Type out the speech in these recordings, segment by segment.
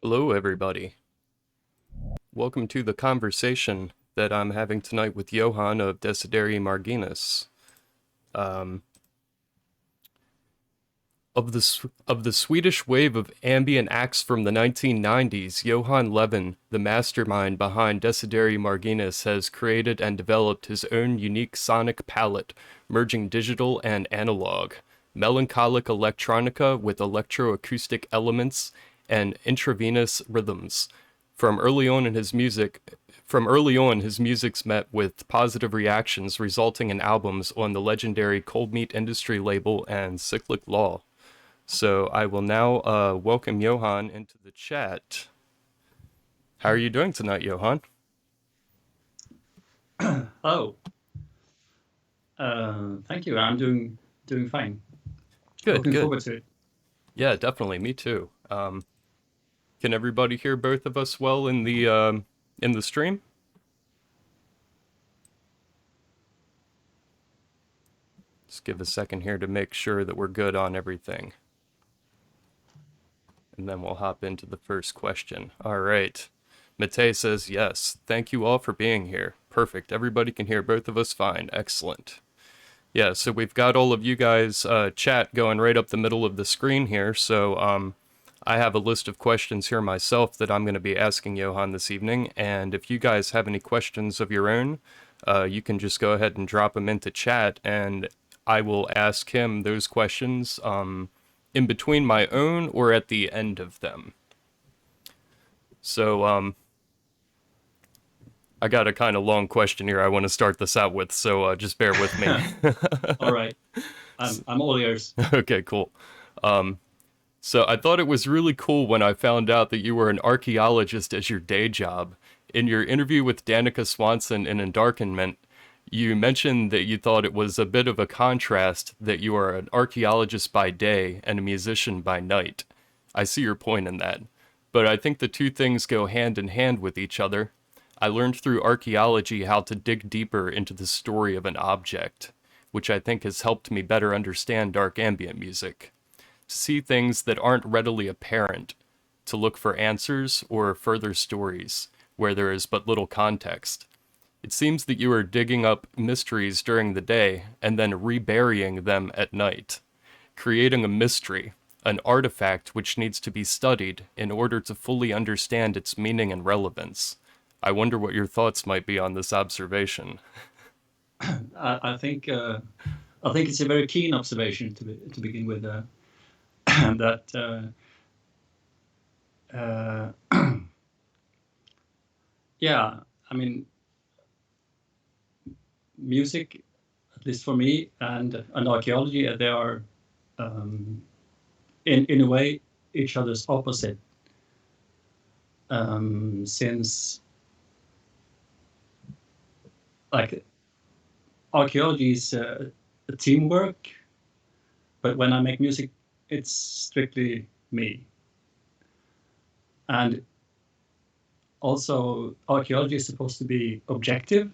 Hello, everybody. Welcome to the conversation that I'm having tonight with Johan of Desiderii Marginis. Um, of the Swedish wave of ambient acts from the 1990s, Johan Levin, the mastermind behind Desiderii Marginis, has created and developed his own unique sonic palette, merging digital and analog, melancholic electronica with electroacoustic elements and intravenous rhythms. From early on in his music, from early on, his music's met with positive reactions, resulting in albums on the legendary Cold Meat Industry label and Cyclic Law. So I will now welcome Johan into the chat. How are you doing tonight, Johan? Oh, thank you. I'm doing fine. Good, Looking good. forward to it. Yeah, definitely. Me too. Can everybody hear both of us well in the stream? Just give a second here to make sure that we're good on everything, and then we'll hop into the first question. All right. Matei says yes. Thank you all for being here. Perfect. Everybody can hear both of us fine. Excellent. Yeah, so we've got all of you guys chat going right up the middle of the screen here. So I have a list of questions here myself that I'm going to be asking Johan this evening. And if you guys have any questions of your own, you can just go ahead and drop them into chat, and I will ask him those questions in between my own or at the end of them. So I got a kind of long question here I want to start this out with, so just bear with me. All right, I'm all ears. Okay, cool. So I thought it was really cool when I found out that you were an archaeologist as your day job. In your interview with Danica Swanson in Endarkenment, you mentioned that you thought it was a bit of a contrast that you are an archaeologist by day and a musician by night. I see your point in that. But I think the two things go hand in hand with each other. I learned through archaeology how to dig deeper into the story of an object, which I think has helped me better understand dark ambient music. To see things that aren't readily apparent, to look for answers or further stories where there is but little context. It seems that you are digging up mysteries during the day and then reburying them at night, creating a mystery, an artifact which needs to be studied in order to fully understand its meaning and relevance. I wonder what your thoughts might be on this observation. I think it's a very keen observation to begin with. That uh, yeah, I mean, music, at least for me, and archaeology, they are um, in a way each other's opposite. Since like archaeology is a teamwork, but when I make music, it's strictly me. And also, archaeology is supposed to be objective,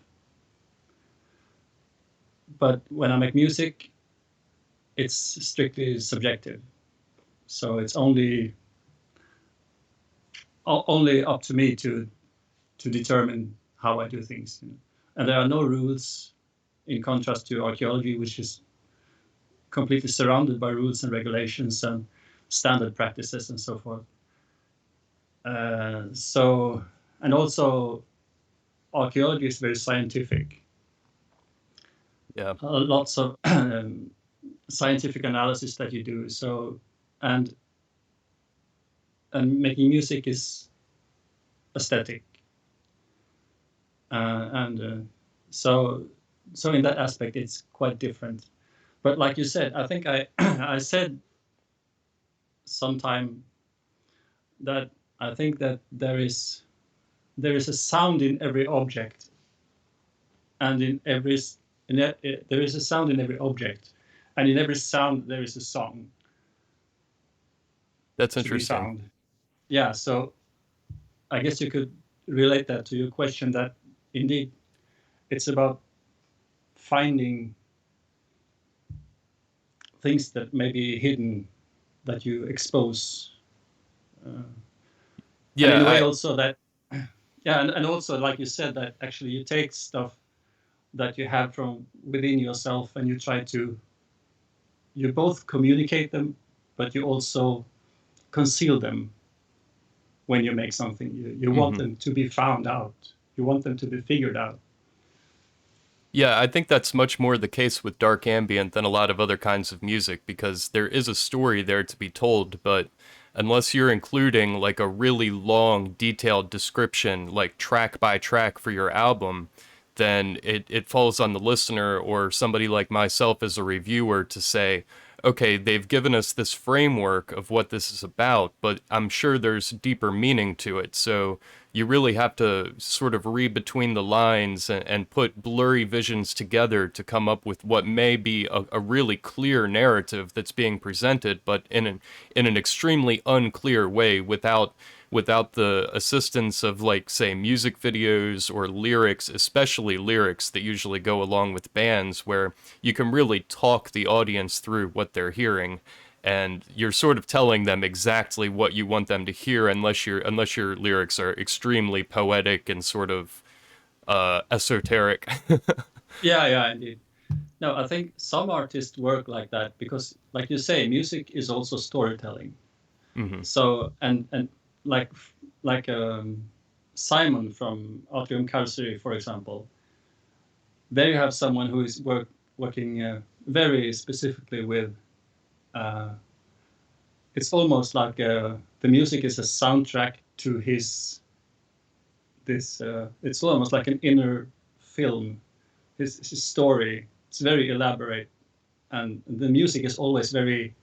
but when I make music, it's strictly subjective. So it's only up to me to determine how I do things. And there are no rules, in contrast to archaeology, which is completely surrounded by rules and regulations and standard practices and so forth. So, and also archaeology is very scientific. Yeah, Lots of scientific analysis that you do. So, and and making music is aesthetic. And so so in that aspect, it's quite different. But like you said, I think I I said sometime that I think that there is a sound in every object, and there is a sound in every object, and in every sound there is a song that's to be interesting. found. Yeah, so I guess you could relate that to your question that indeed it's about finding things that may be hidden that you expose. Uh, And in Yeah, a way also that, yeah, and also like you said, that actually you take stuff that you have from within yourself and you try to, you both communicate them, but you also conceal them when you make something. You want hmm them to be found out. You want them to be figured out. yeah, I think that's much more the case with dark ambient than a lot of other kinds of music because there is a story there to be told, but unless you're including like a really long, detailed description, like track by track for your album, then it falls on the listener or somebody like myself as a reviewer to say, okay, they've given us this framework of what this is about, but I'm sure there's deeper meaning to it. So you really have to sort of read between the lines and put blurry visions together to come up with what may be a really clear narrative that's being presented, but in an extremely unclear way without the assistance of, like, say, music videos or lyrics, especially lyrics that usually go along with bands, where you can really talk the audience through what they're hearing. And you're sort of telling them exactly what you want them to hear, unless your lyrics are extremely poetic and sort of esoteric. Yeah, yeah, indeed. No, I think some artists work like that because, like you say, music is also storytelling. hmm So and like like Simon from Atrium Carcery, for example, there you have someone who is working very specifically with. Uh, it's almost like the music is a soundtrack to his this. It's almost like an inner film. His story. It's very elaborate, and the music is always very.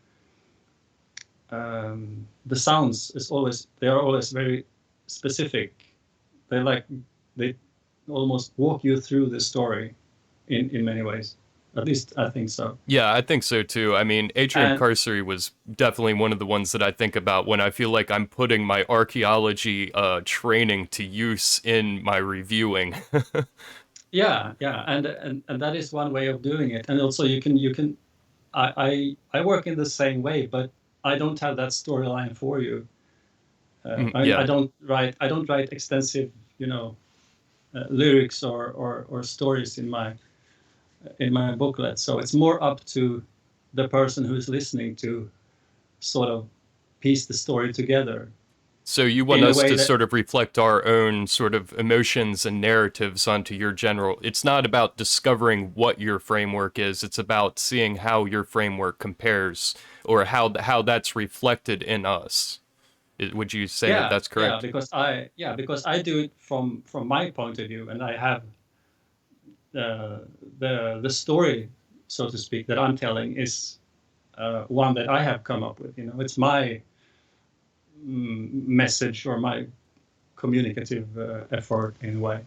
The sounds is always they are always very specific. They like they almost walk you through the story in many ways. At least I think so. Yeah, I think so too. I mean, Atrium And Carcery was definitely one of the ones that I think about when I feel like I'm putting my archaeology training to use in my reviewing. yeah, yeah, and that is one way of doing it. And also you can I work in the same way, but I don't have that storyline for you. Yeah. I don't write extensive, lyrics or stories in my booklet. So it's more up to the person who's listening to sort of piece the story together So you want in a us way to that, sort of reflect our own sort of emotions and narratives onto your general. It's not about discovering what your framework is. It's about seeing how your framework compares or how that's reflected in us. Would you say that yeah, that's correct? because I do it from my point of view, and I have the story, so to speak, that I'm telling is one that I have come up with. It's my message or my communicative effort in a way,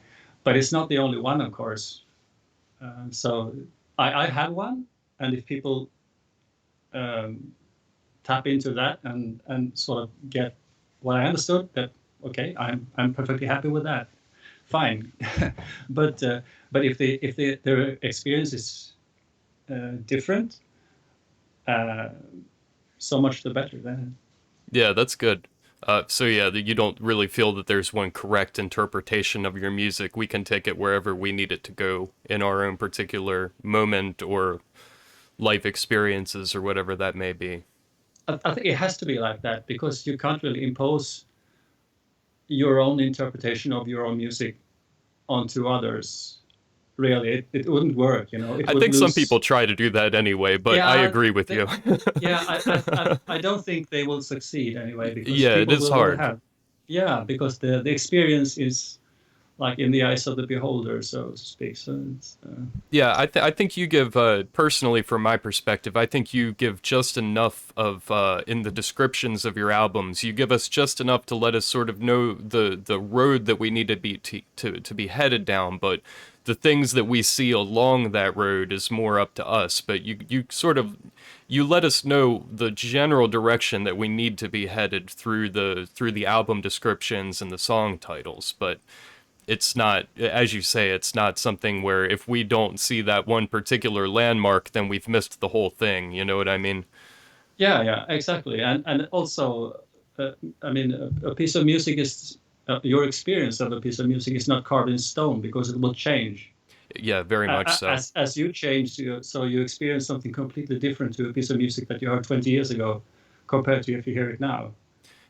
but it's not the only one, of course. So I have one, and if people um, tap into that and sort of get what I understood, that okay, I'm perfectly happy with that. Fine, but uh, but if their experience is different, uh, so much the better. Then Yeah, that's good. So yeah, you don't really feel that there's one correct interpretation of your music. We can take it wherever we need it to go in our own particular moment or life experiences or whatever that may be. I think it has to be like that because you can't really impose your own interpretation of your own music onto others. Really, it wouldn't work. It I would think some lose. people try to do that anyway, but I Yeah, agree with they, you. yeah. I don't think they will succeed anyway because Yeah, it people is will hard. have. Yeah, because the experience is like in the eyes of the beholder, so to speak. So it's. Yeah, I think you give personally, from my perspective, I think you give just enough of in the descriptions of your albums. You give us just enough to let us sort of know the road that we need to be to be headed down, but the things that we see along that road is more up to us. But you sort of you let us know the general direction that we need to be headed through the album descriptions and the song titles, but it's not, as you say, it's not something where if we don't see that one particular landmark, then we've missed the whole thing. You know what I mean? Yeah, yeah, exactly, and also I mean, a piece of music is your experience of a piece of music is not carved in stone because it will change. Yeah, very much so. As you change, so you experience something completely different to a piece of music that you heard 20 years ago, compared to if you hear it now.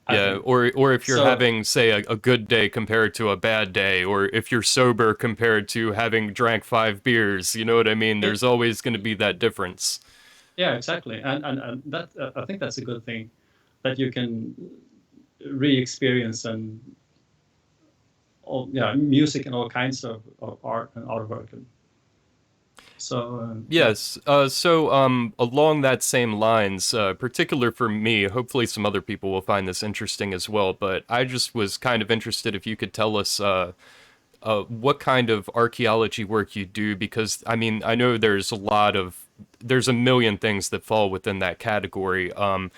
I Yeah, think or if you're so. having, say, a good day compared to a bad day, or if you're sober compared to having drank 5 beers, you know what I mean? It, There's always going to be that difference. yeah, exactly, and that I think that's a good thing that you can re-experience and all, yeah, music and all kinds of art and artwork. And so yeah, Yes. Along that same lines, particular for me, hopefully some other people will find this interesting as well. But I just was kind of interested if you could tell us what kind of archaeology work you do, because I mean, I know there's a million things that fall within that category. On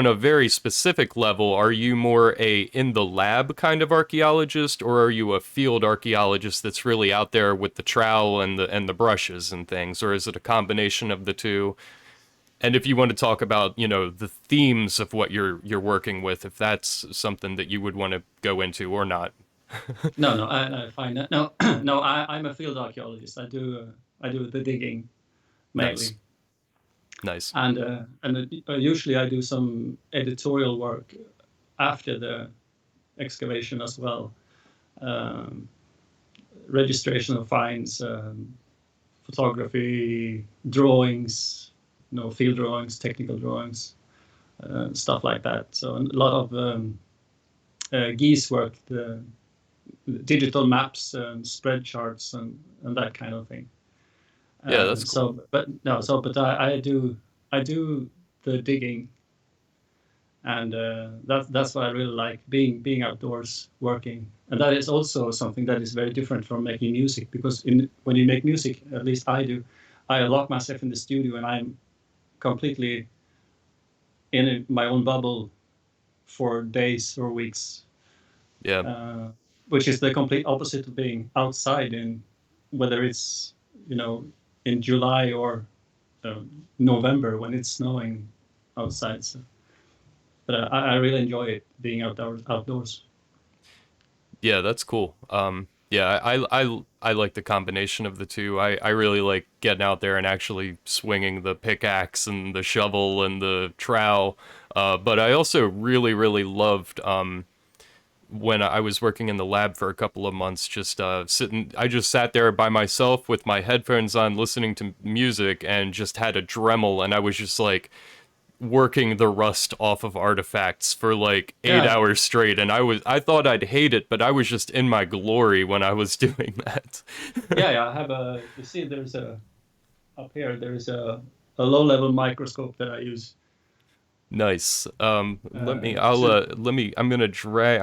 a very specific level, are you more a in the lab kind of archaeologist, or are you a field archaeologist that's really out there with the trowel and the brushes and things, or is it a combination of the two? And if you want to talk about, the themes of what you're working with, if that's something that you would want to go into or not. no, I find that no, no, I'm a field archaeologist. I do the digging Nice. mainly, Nice. and usually I do some editorial work after the excavation as well. Um, Registration of finds, photography, drawings, field drawings, technical drawings, stuff like that. So a lot of geese work, the digital maps and spread charts and that kind of thing. Yeah, that's cool. I do the digging, and that's what I really like, being outdoors working. And that is also something that is very different from making music, because when you make music, at least I do, I lock myself in the studio and I'm completely in my own bubble for days or weeks, Yeah. uh, which is the complete opposite of being outside in, whether it's you know in July or November when it's snowing outside. So, but I really enjoy it being outdoors. Yeah, that's cool. Yeah, I like the combination of the two. I really like getting out there and actually swinging the pickaxe and the shovel and the trowel. But I also really loved when I was working in the lab for a couple of months, just sitting. I just sat there by myself with my headphones on, listening to music, and just had a Dremel, and I was just like working the rust off of artifacts for like eight Yeah, hours straight, and I thought I'd hate it, but I was just in my glory when I was doing that. yeah. I have a. You see, there's a up here. There's a low-level microscope that I use. Nice. To I'm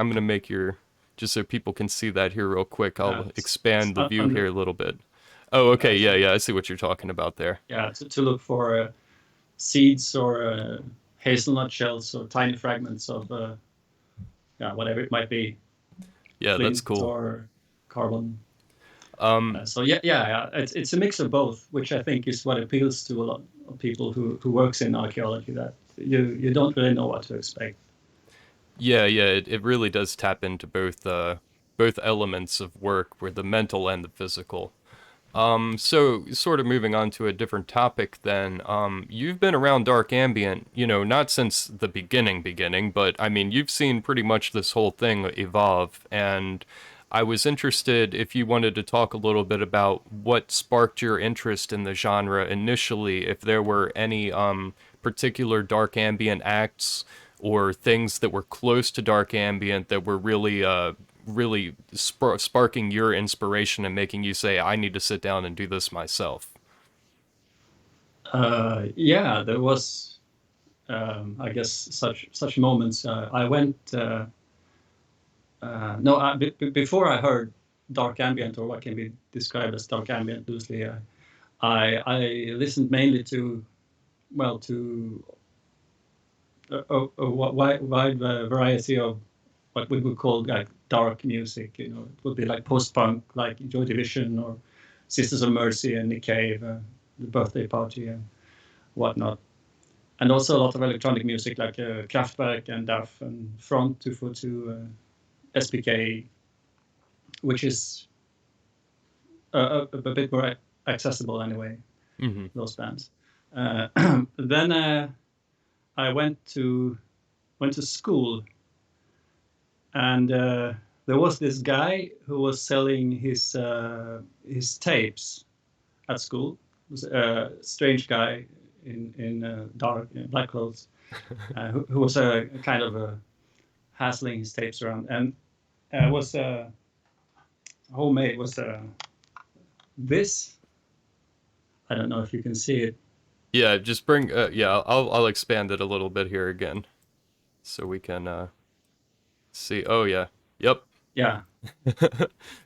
gonna make your, just so people can see that here real quick. I'll it's expand the view here under a little bit. Oh, okay. Yeah, so yeah. I see what you're talking about there. yeah, to look for seeds or hazelnut shells or tiny fragments of yeah, whatever it might be, Yeah, that's flint cool. or carbon. Um, So yeah. It's a mix of both, which I think is what appeals to a lot of people who works in archaeology. That you don't really know what to expect. yeah. It really does tap into both elements of work, where the mental and the physical. So sort of moving on to a different topic then, you've been around dark ambient, not since the beginning, but I mean, you've seen pretty much this whole thing evolve, and I was interested if you wanted to talk a little bit about what sparked your interest in the genre initially, if there were any particular dark ambient acts or things that were close to dark ambient that were really sparking your inspiration and making you say, I need to sit down and do this myself. Yeah, there was I guess such moments. I went no before I heard dark ambient, or what can be described as dark ambient loosely. I listened mainly to, well, to a wide variety of what we would call like dark music. It would be like post-punk, like Joy Division or Sisters of Mercy and Nick Cave, the Birthday Party and whatnot. and also a lot of electronic music like Kraftwerk and DAF and Front 242, SPK, which is a bit more accessible anyway. Hmm. Those bands. Uh, then I went to school, and there was this guy who was selling his tapes at school. It was a strange guy in dark black clothes, who was a kind of hassling his tapes around, and was homemade. Was this? I don't know if you can see it. Yeah, just bring. Yeah, I'll expand it a little bit here again, so we can see. Oh yeah, yep. Yeah.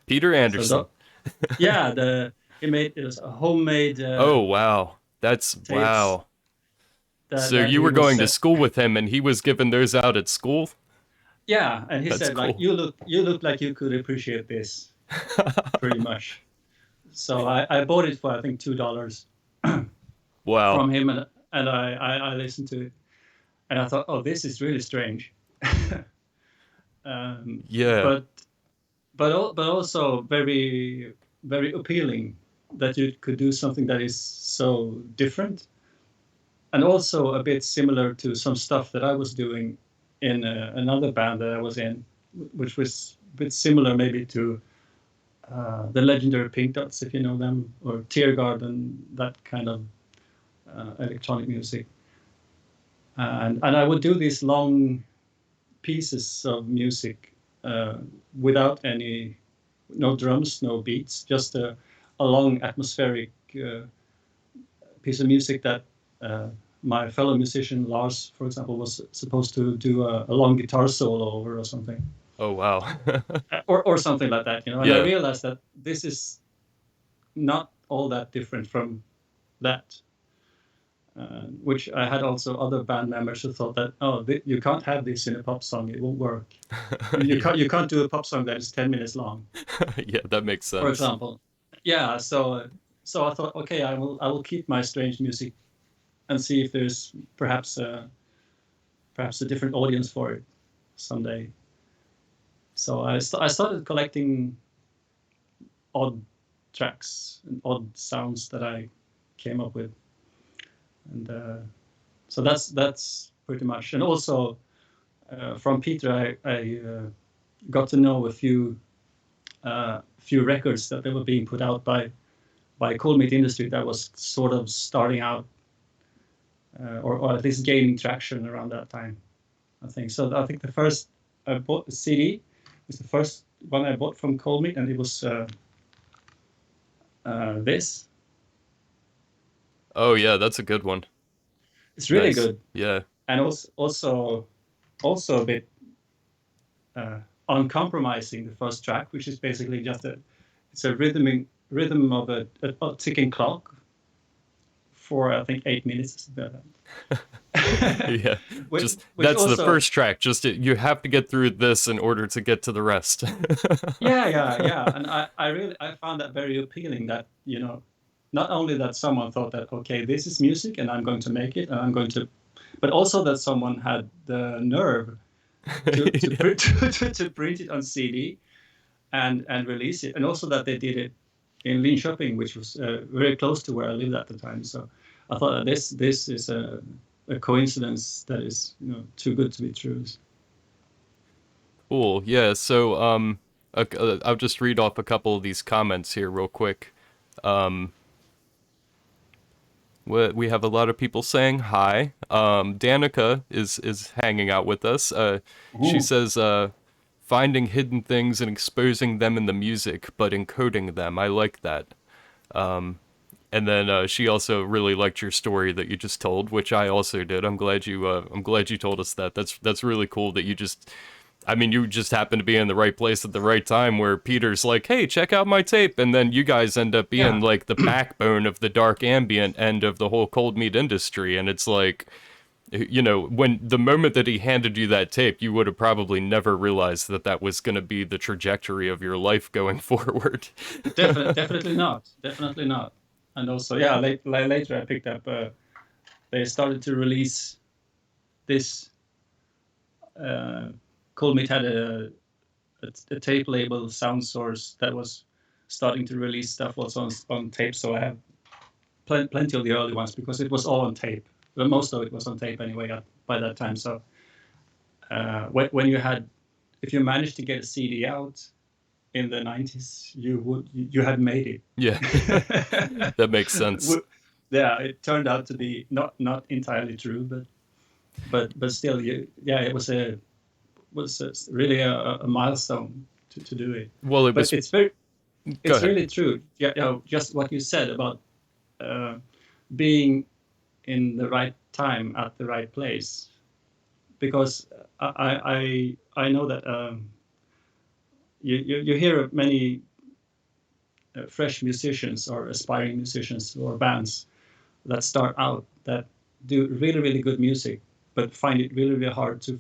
Peter So Anderson. the yeah the he made it was a homemade Oh wow, that's tapes wow. that So that you he were was going to school with him, and he was giving those out at school. yeah, and he That's said like cool. you look like you could appreciate this pretty much. So I bought it for I think $2 Wow. from him, and I listened to it, and I thought, oh, this is really strange. um, Yeah. but but also very very appealing that you could do something that is so different, and also a bit similar to some stuff that I was doing in another band that I was in, which was a bit similar maybe to the legendary Pink Dots, if you know them, or Tear Garden, that kind of electronic music. And I would do these long pieces of music without no drums, no beats, just a long atmospheric piece of music that my fellow musician Lars, for example, was supposed to do a long guitar solo over or something, Oh wow. or something like that, And I Yeah. realized that this is not all that different from that. Which I had also other band members who thought that, oh, you can't have this in a pop song; it won't work. You Yeah. can't do a pop song that is 10 minutes long, Yeah, that makes for sense. example. Yeah, so I thought, okay, I will keep my strange music and see if there's perhaps a different audience for it someday. So I started collecting odd tracks and odd sounds that I came up with, and so that's pretty much. And also from Peter, I got to know a few records that they were being put out by Cold Meat Industry that was sort of starting out, or at least gaining traction around that time, I think. So I think the first I bought the CD was the first one I bought from Cold Meat, and it was this. Oh yeah, that's a good one. It's really Nice. good, Yeah. and also a bit uh, uncompromising. The first track, which is basically just it's a rhythm of a ticking clock for I think 8 minutes or something like that. Yeah. which, Just which that's the also first track. Just you have to get through this in order to get to the rest. yeah, and I found that very appealing, that not only that someone thought that, okay, this is music and I'm going to make it and I'm going to, but also that someone had the nerve to Yeah. print to print it on CD and release it, and also that they did it in Linköping, which was very close to where I lived at the time. So I thought that this is a coincidence that is too good to be true. Cool. Yeah. So I'll just read off a couple of these comments here real quick. Um, we have a lot of people saying hi. Danica is hanging out with us. She Ooh. says, finding hidden things and exposing them in the music, but encoding them. I like that. And then she also really liked your story that you just told, which I also did. I'm glad you told us that. That's really cool that you just. I mean, you just happen to be in the right place at the right time where Peter's like, hey, check out my tape. And then you guys end up being Yeah, like the backbone of the dark ambient end of the whole cold meat industry. And it's like, when the moment that he handed you that tape, you would have probably never realized that that was going to be the trajectory of your life going forward. definitely not, definitely not. And also, yeah, later I picked up they started to release this. Cool Meat had a tape label, Sound Source, that was starting to release stuff also on tape. So I have plenty of the early ones because it was all on tape. Well, most of it was on tape anyway by that time. So when if you managed to get a CD out in the 90s, you had made it. Yeah, that makes sense. Yeah, it turned out to be not entirely true, but still, it was really a milestone to do it. Well, it But was. Go it's ahead. really true. Yeah, just what you said about being in the right time at the right place, because I know that you hear many fresh musicians or aspiring musicians or bands that start out that do really really good music, but find it really really hard to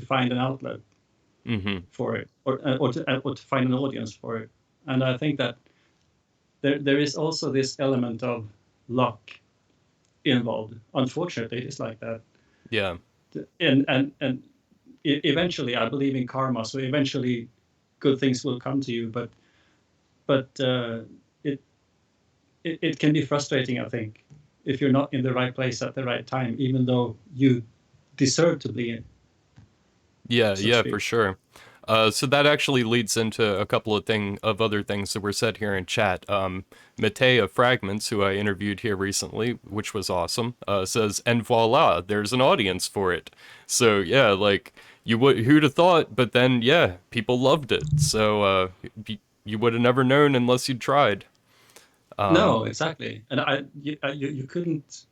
find an outlet Hmm. for it, or to find an audience for it. And I think that there is also this element of luck involved. Unfortunately, it's like that. Yeah. And eventually, I believe in karma. So eventually, good things will come to you. But it, it can be frustrating, I think, if you're not in the right place at the right time, even though you deserve to be in, Yeah, so to yeah, for speak. sure. So that actually leads into a couple of other things that were said here in chat. Matei of Fragments, who I interviewed here recently, which was awesome, says, "And voila, there's an audience for it." So yeah, like who'd have thought? But then yeah, people loved it. So you would have never known unless you'd tried. No, exactly. And you couldn't.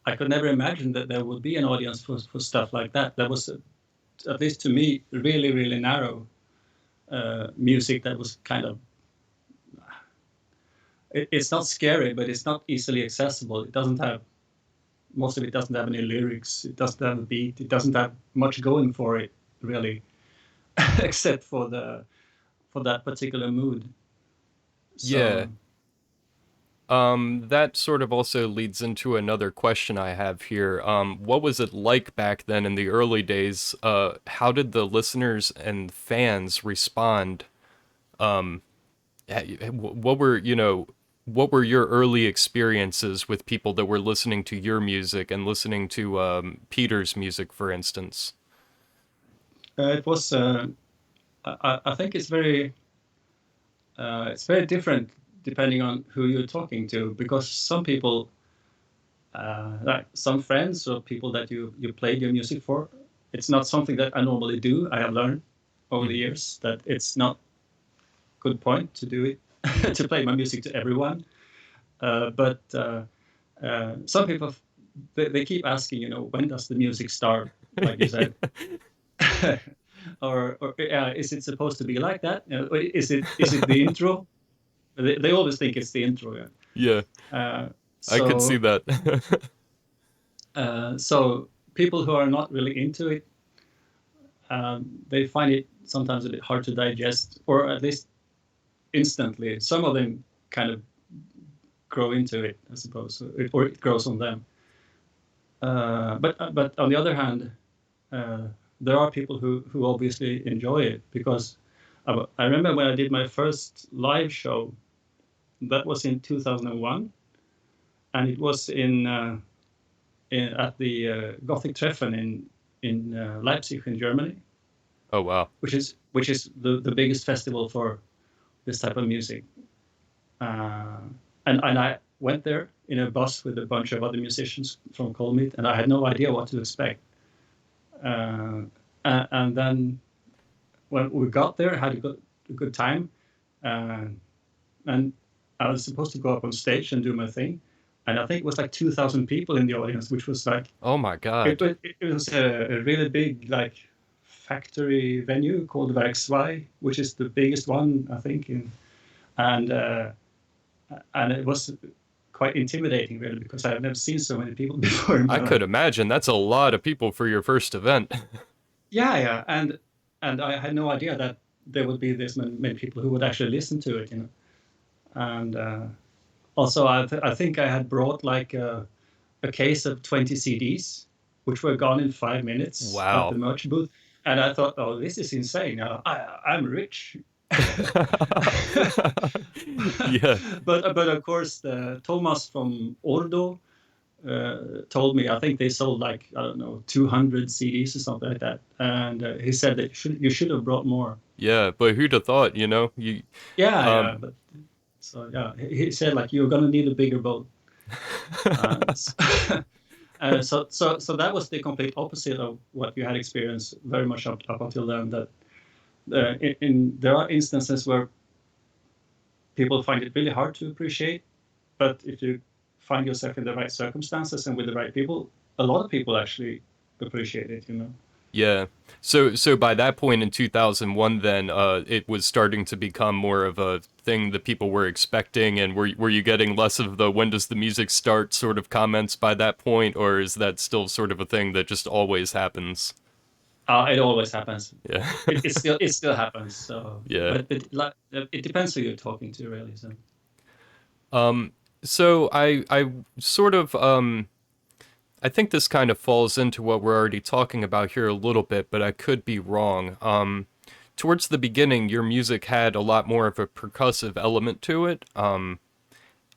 I could never imagine that there would be an audience for stuff like that. That was, at least to me, really, really narrow music that was kind of. It's not scary, but it's not easily accessible. It doesn't have most of it doesn't have any lyrics. It doesn't have a beat. It doesn't have much going for it, really, except for that particular mood. Yeah, So that sort of also leads into another question I have here. What was it like back then in the early days? How did the listeners and fans respond? What were, what were your early experiences with people that were listening to your music and listening to Peter's music, for instance? it was. I think it's very different depending on who you're talking to, because some people, like some friends or people that you played your music for, it's not something that I normally do. I have learned over the Mhm. years that it's not good point to do it to play my music to everyone. But some people they keep asking, when does the music start? Like you said, or is it supposed to be like that? Is it the intro? They always think it's the intro. Yeah. Yeah, Uh, I could see so that. so people who are not really into it, they find it sometimes a bit hard to digest, or at least instantly. Some of them kind of grow into it, I suppose, or it grows on them. But on the other hand, uh, there are people who obviously enjoy it, because I remember when I did my first live show. That was in 2001, and it was at the Gothic Treffen in Leipzig in Germany, Oh wow. which is the biggest festival for this type of music. Uh, and I went there in a bus with a bunch of other musicians from Colmeet, and I had no idea what to expect. Uh, and then when we got there, had a good time, uh, and I was supposed to go up on stage and do my thing, and I think it was like 2,000 people in the audience, which was like Oh my God. it was a really big like factory venue called Verksvai, which is the biggest one I think and uh, and it was quite intimidating really, because I've never seen so many people before in I my could life. imagine that's a lot of people for your first event. Yeah, yeah, and I had no idea that there would be this many people who would actually listen to it. And also I think I had brought like a case of 20 CDs, which were gone in 5 minutes at the Wow. merch booth. And I thought, oh, this is insane. I'm rich. Yeah. But of course, Thomas from Ordo told me, I think they sold like, I don't know, 200 CDs or something like that. And he said that you should have brought more. Yeah, but who'd have thought, you know? You Yeah, yeah. um But so, yeah, he said like, you're going to need a bigger boat. And so that was the complete opposite of what you had experienced very much up until then. That there are instances where people find it really hard to appreciate, but if you find yourself in the right circumstances and with the right people, a lot of people actually appreciate it. You know. Yeah. So by that point in 2001 then it was starting to become more of a thing that people were expecting, and were you getting less of the when does the music start sort of comments by that point, or is that still sort of a thing that just always happens? It always happens. Yeah. It still happens. So, Yeah. but like, it depends who you're talking to, really. So. So I sort of I think this kind of falls into what we're already talking about here a little bit, but I could be wrong. Towards the beginning, your music had a lot more of a percussive element to it.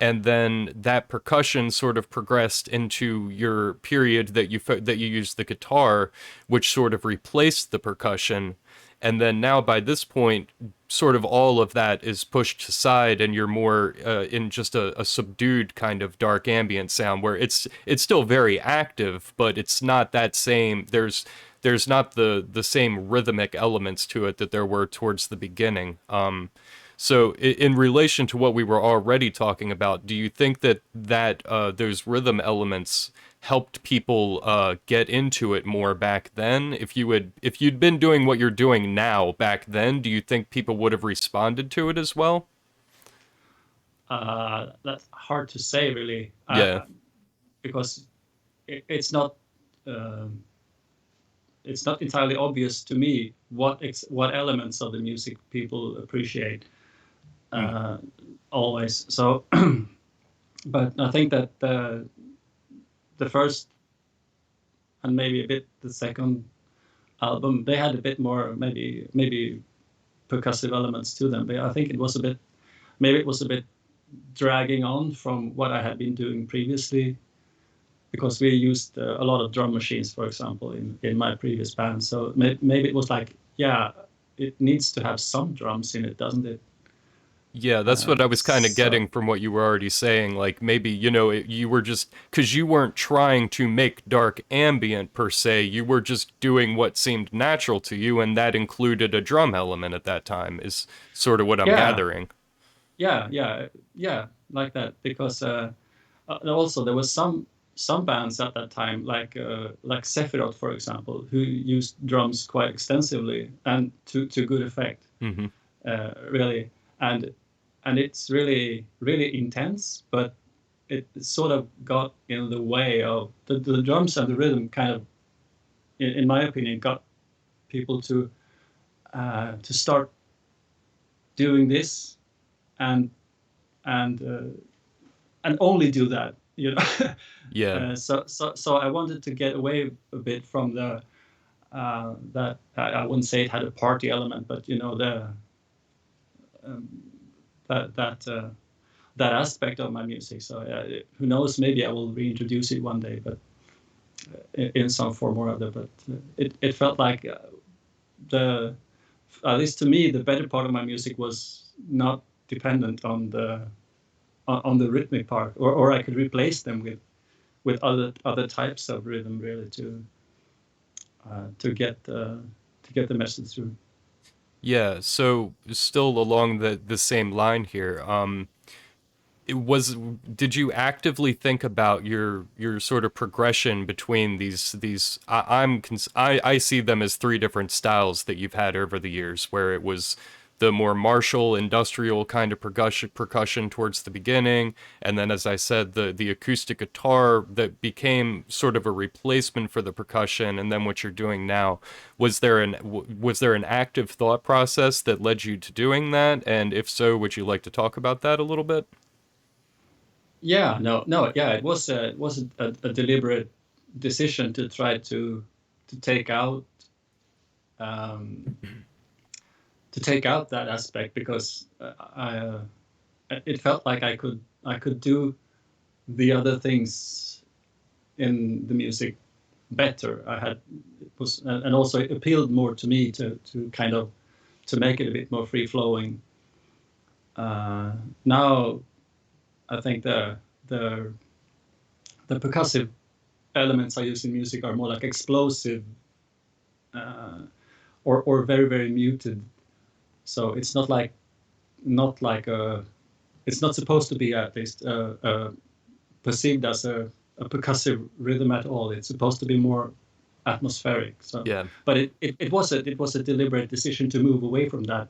And then that percussion sort of progressed into your period that you used the guitar, which sort of replaced the percussion. And then now by this point, sort of all of that is pushed aside, and you're more in just a subdued kind of dark ambient sound, where it's still very active, but it's not that same. There's not the same rhythmic elements to it that there were towards the beginning. So, in relation to what we were already talking about, do you think that those rhythm elements helped people get into it more back then? If you'd been doing what you're doing now back then, do you think people would have responded to it as well? That's hard to say, really, Yeah. because it's not. Um it's not entirely obvious to me what elements of the music people appreciate Mm. uh, always. So, but I think that the first and maybe a bit the second album, they had a bit more maybe percussive elements to them. But I think it was a bit dragging on from what I had been doing previously, because we used a lot of drum machines, for example, in my previous band. So maybe it was like, yeah, it needs to have some drums in it, doesn't it? Yeah, that's what I was kind of So getting from what you were already saying. Like maybe, you were just, because you weren't trying to make dark ambient per se, you were just doing what seemed natural to you, and that included a drum element at that time, is sort of what I'm yeah, gathering. yeah, like that. Because also there was some bands at that time, like Sephiroth, for example, who used drums quite extensively and to good effect, Hmm. really. And it's really intense, but it sort of got in the way of the drums, and the rhythm kind of, in my opinion, got people to start doing this, and and uh, and only do that, you know. Yeah. So I wanted to get away a bit from the that I wouldn't say it had a party element, but the um, that that aspect of my music. So who knows? Maybe I will reintroduce it one day, but in some form or other. But it felt like the at least to me, the better part of my music was not dependent on the rhythmic part, or I could replace them with other types of rhythm, really, to get the message through. Yeah, so still along the same line here. It was did you actively think about your sort of progression between these I see them as three different styles that you've had over the years, where it was the more martial industrial kind of percussion towards the beginning, and then, as I said, the acoustic guitar that became sort of a replacement for the percussion, and then what you're doing now. Was there an active thought process that led you to doing that, and if so, would you like to talk about that a little bit? Yeah, no, yeah, it was a deliberate decision to try to take out um, to take out that aspect because it felt like I could do the other things in the music better. I had it was and also it appealed more to me to kind of to make it a bit more free flowing. Now I think the the percussive elements I use in music are more like explosive uh, or very very muted. So it's not like a it's not supposed to be at least perceived as a percussive rhythm at all. It's supposed to be more atmospheric. So, Yeah. but it was a deliberate decision to move away from that,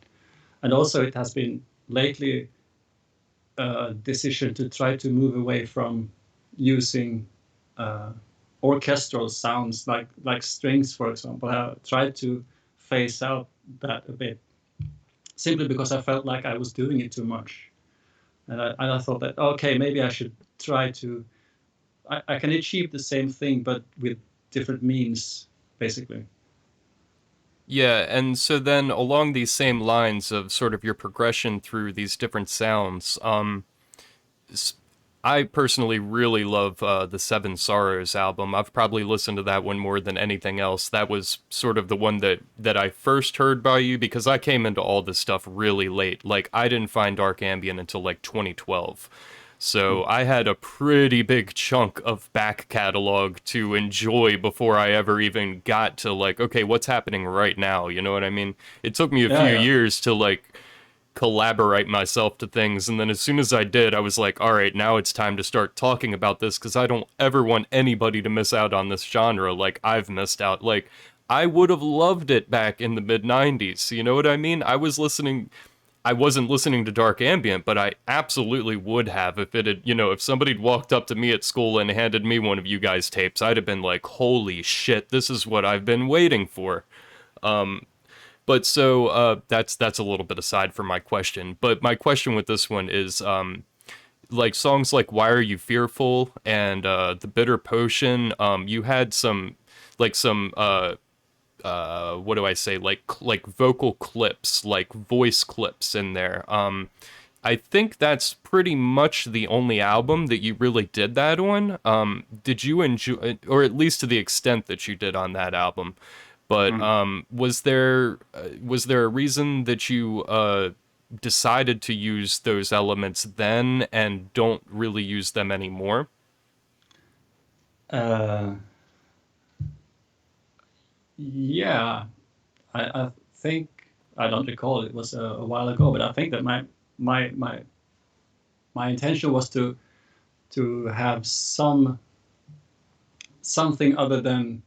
and also it has been lately a decision to try to move away from using uh, orchestral sounds like strings, for example. I tried to phase out that a bit simply because I felt like I was doing it too much. And I thought that, okay, maybe I should try to, I can achieve the same thing, but with different means, basically. Yeah, and so then along these same lines of sort of your progression through these different sounds, I personally really love the Seven Sorrows album. I've probably listened to that one more than anything else. That was sort of the one that I first heard by you because I came into all this stuff really late. Like I didn't find dark ambient until like 2012. So Mm. I had a pretty big chunk of back catalog to enjoy before I ever even got to like, okay, what's happening right now? You know what I mean? It took me a Yeah, few yeah. years to like collaborate myself to things, and then as soon as I did, I was like, all right, now it's time to start talking about this because I don't ever want anybody to miss out on this genre like I've missed out. Like I would have loved it back in the mid 90s. You know what I mean? I wasn't listening to dark ambient, but I absolutely would have if it had, if somebody'd walked up to me at school and handed me one of you guys' tapes, I'd have been like, holy shit, this is what I've been waiting for. But so that's a little bit aside from my question. But my question with this one is like songs like "Why Are You Fearful" and "The Bitter Potion." You had some what do I say, like vocal clips, like voice clips in there. I think that's pretty much the only album that you really did that on. Did you enjoy, or at least to the extent that you did on that album? But Mm. was there a reason that you decided to use those elements then and don't really use them anymore? Uh, yeah, I think I don't recall. It was a while ago, but I think that my my my intention was to have something other than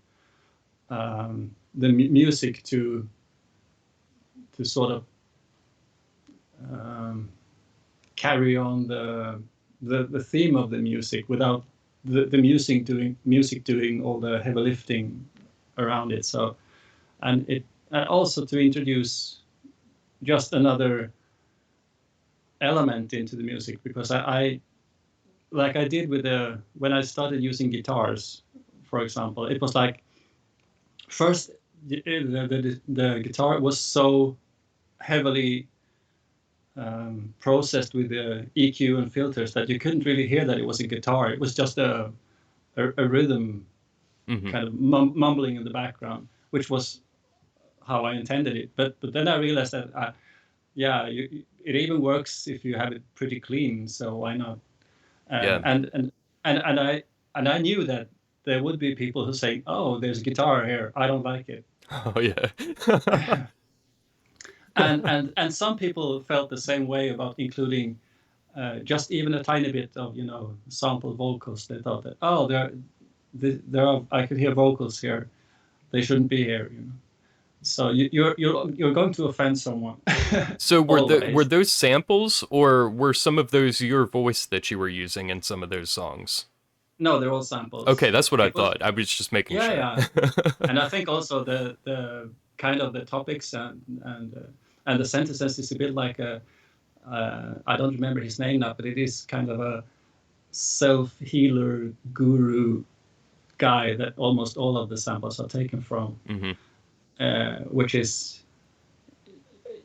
the music to sort of um, carry on the theme of the music without the music doing all the heavy lifting around it. So and it and also to introduce just another element into the music because I like I did with the when I started using guitars, for example, it was like first the guitar was so heavily processed with the EQ and filters that you couldn't really hear that it was a guitar. It was just a rhythm Mm-hmm. kind of mumbling in the background, which was how I intended it. But then I realized that yeah, it even works if you have it pretty clean. So why not? Uh, Yeah. and and and I knew that there would be people who say, "Oh, there's a guitar here. I don't like it." Oh yeah. And some people felt the same way about including just even a tiny bit of sample vocals. They thought that there are I could hear vocals here. They shouldn't be here. So you're going to offend someone So were always. those samples or were some of those your voice that you were using in some of those songs? No, they're all Okay, samples. that's what I It was thought. I was just making yeah, sure. yeah, and I think also the kind of the topics and the sentences is a bit like a I don't remember his name now, but it is kind of a self-healer guru guy that almost all of the samples are taken from, Hmm. which is,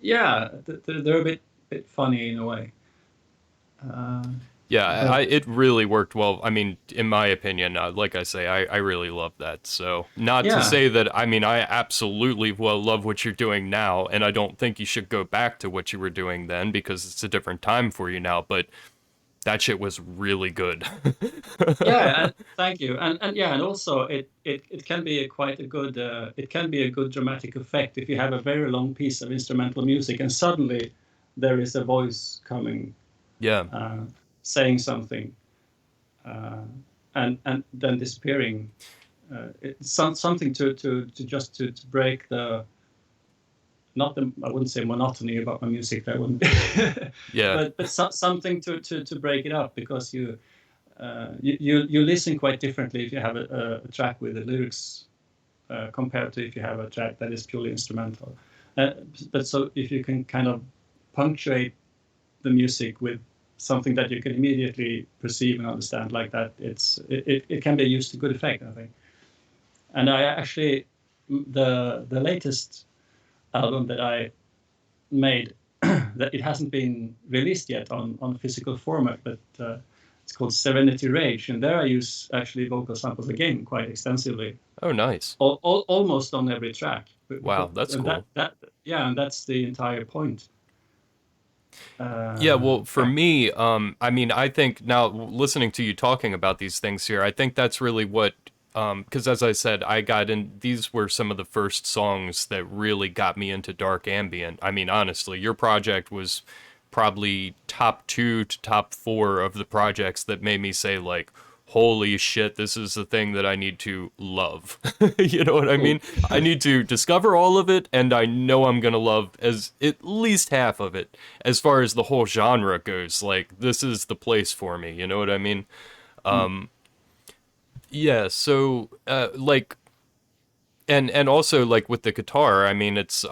yeah, they're a bit funny in a way. Uh, Yeah, but it really worked well. I mean, in my opinion, like I say, I really love that. So, not to yeah, say that, I mean, I absolutely well love what you're doing now, and I don't think you should go back to what you were doing then because it's a different time for you now, but that shit was really good. yeah, and thank you, and yeah, and also it can be a quite a good it can be a good dramatic effect if you have a very long piece of instrumental music and suddenly there is a voice coming, Yeah. uh, saying something, uh, and then disappearing. It's something to just to break the, not the, I wouldn't say monotony about my music, that wouldn't Yeah. but something to break it up, because you listen quite differently if you have a track with the lyrics, compared to if you have a track that is purely instrumental. Uh, but so if you can kind of punctuate the music with something that you can immediately perceive and understand like that, it can be used to good effect, I think. And I actually, the latest album that I made, that it hasn't been released yet on physical format, but it's called Serenity Rage, and there I use actually vocal samples again quite extensively, Oh, nice. almost on every track. Wow, Because that's and that cool. that yeah, and that's the entire point. Yeah, well, for Yeah, me, I mean, I think now listening to you talking about these things here, I think that's really what, because as I said, I got in, these were some of the first songs that really got me into dark ambient. I mean, honestly, your project was probably top two to top four of the projects that made me say, like, holy shit, this is the thing that I need to love. You know what I cool. mean? I need to discover all of it, and I know I'm gonna love as at least half of it. As far as the whole genre goes, like this is the place for me. You know what I mean? Mm. Yeah. So, like, and also like with the guitar, I mean, it's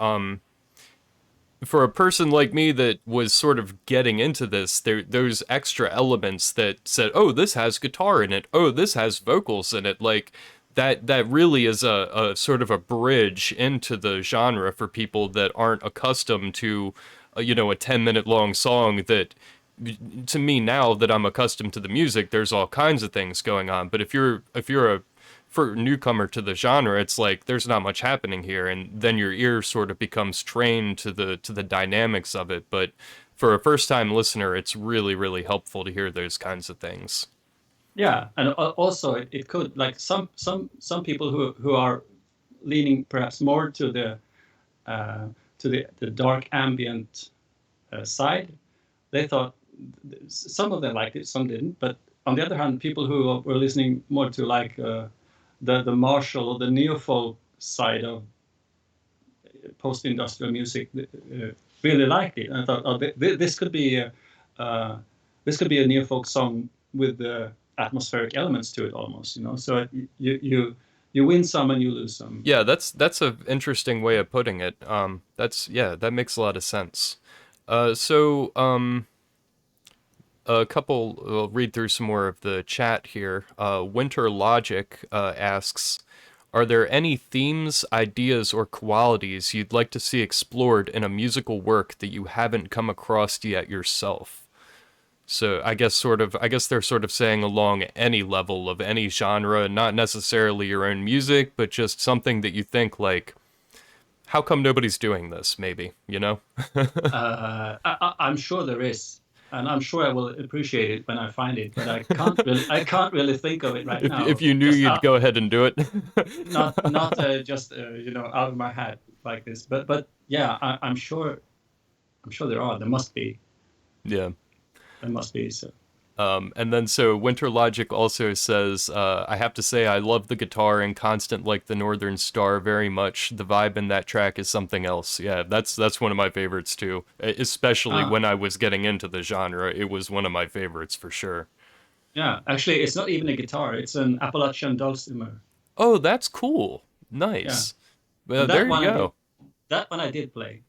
for a person like me that was sort of getting into this, there those extra elements that said, "Oh, this has guitar in it. Oh, this has vocals in it." Like that really is a sort of a bridge into the genre for people that aren't accustomed to, a 10-minute long song that to me now that I'm accustomed to the music, there's all kinds of things going on. But if you're a for a newcomer to the genre, it's like there's not much happening here, and then your ear sort of becomes trained to the dynamics of it. But for a first time listener, it's really really helpful to hear those kinds of things. Yeah, and also it could, like, some people who are leaning perhaps more uh, to the dark ambient side, they thought, some of them liked it, some didn't. But on the other hand, people who were listening more to, like, the martial or the neofolk side of post-industrial music, really liked it. And I thought, oh, uh, this could be a neofolk song with the atmospheric elements to it almost, you know. So you win some and you lose some. Yeah, that's a interesting way of putting it. That's yeah, that makes a lot of sense. So a couple. We'll read through some more of the chat here. Winter Logic asks, "Are there any themes, ideas, or qualities you'd like to see explored in a musical work that you haven't come across yet yourself?" So I guess they're sort of saying along any level of any genre, not necessarily your own music, but just something that you think like, how come nobody's doing this? Maybe, you know? I'm sure there is, and I'm sure I will appreciate it when I find it. But I can't really think of it right If now. you knew, Just you'd go ahead and do it. not just out of my head like this. But yeah, I'm sure there are. There must be. Yeah. There must be. So And then so Winter Logic also says, I have to say I love the guitar in Constant Like the Northern Star very much. The vibe in that track is something else. Yeah, that's one of my favorites too. Especially uh, when I was getting into the genre, it was one of my favorites for sure. yeah, actually, it's not even a guitar. It's an Appalachian dulcimer. Oh, that's cool. Yeah, Nice. and Well, there you go. that one I did play.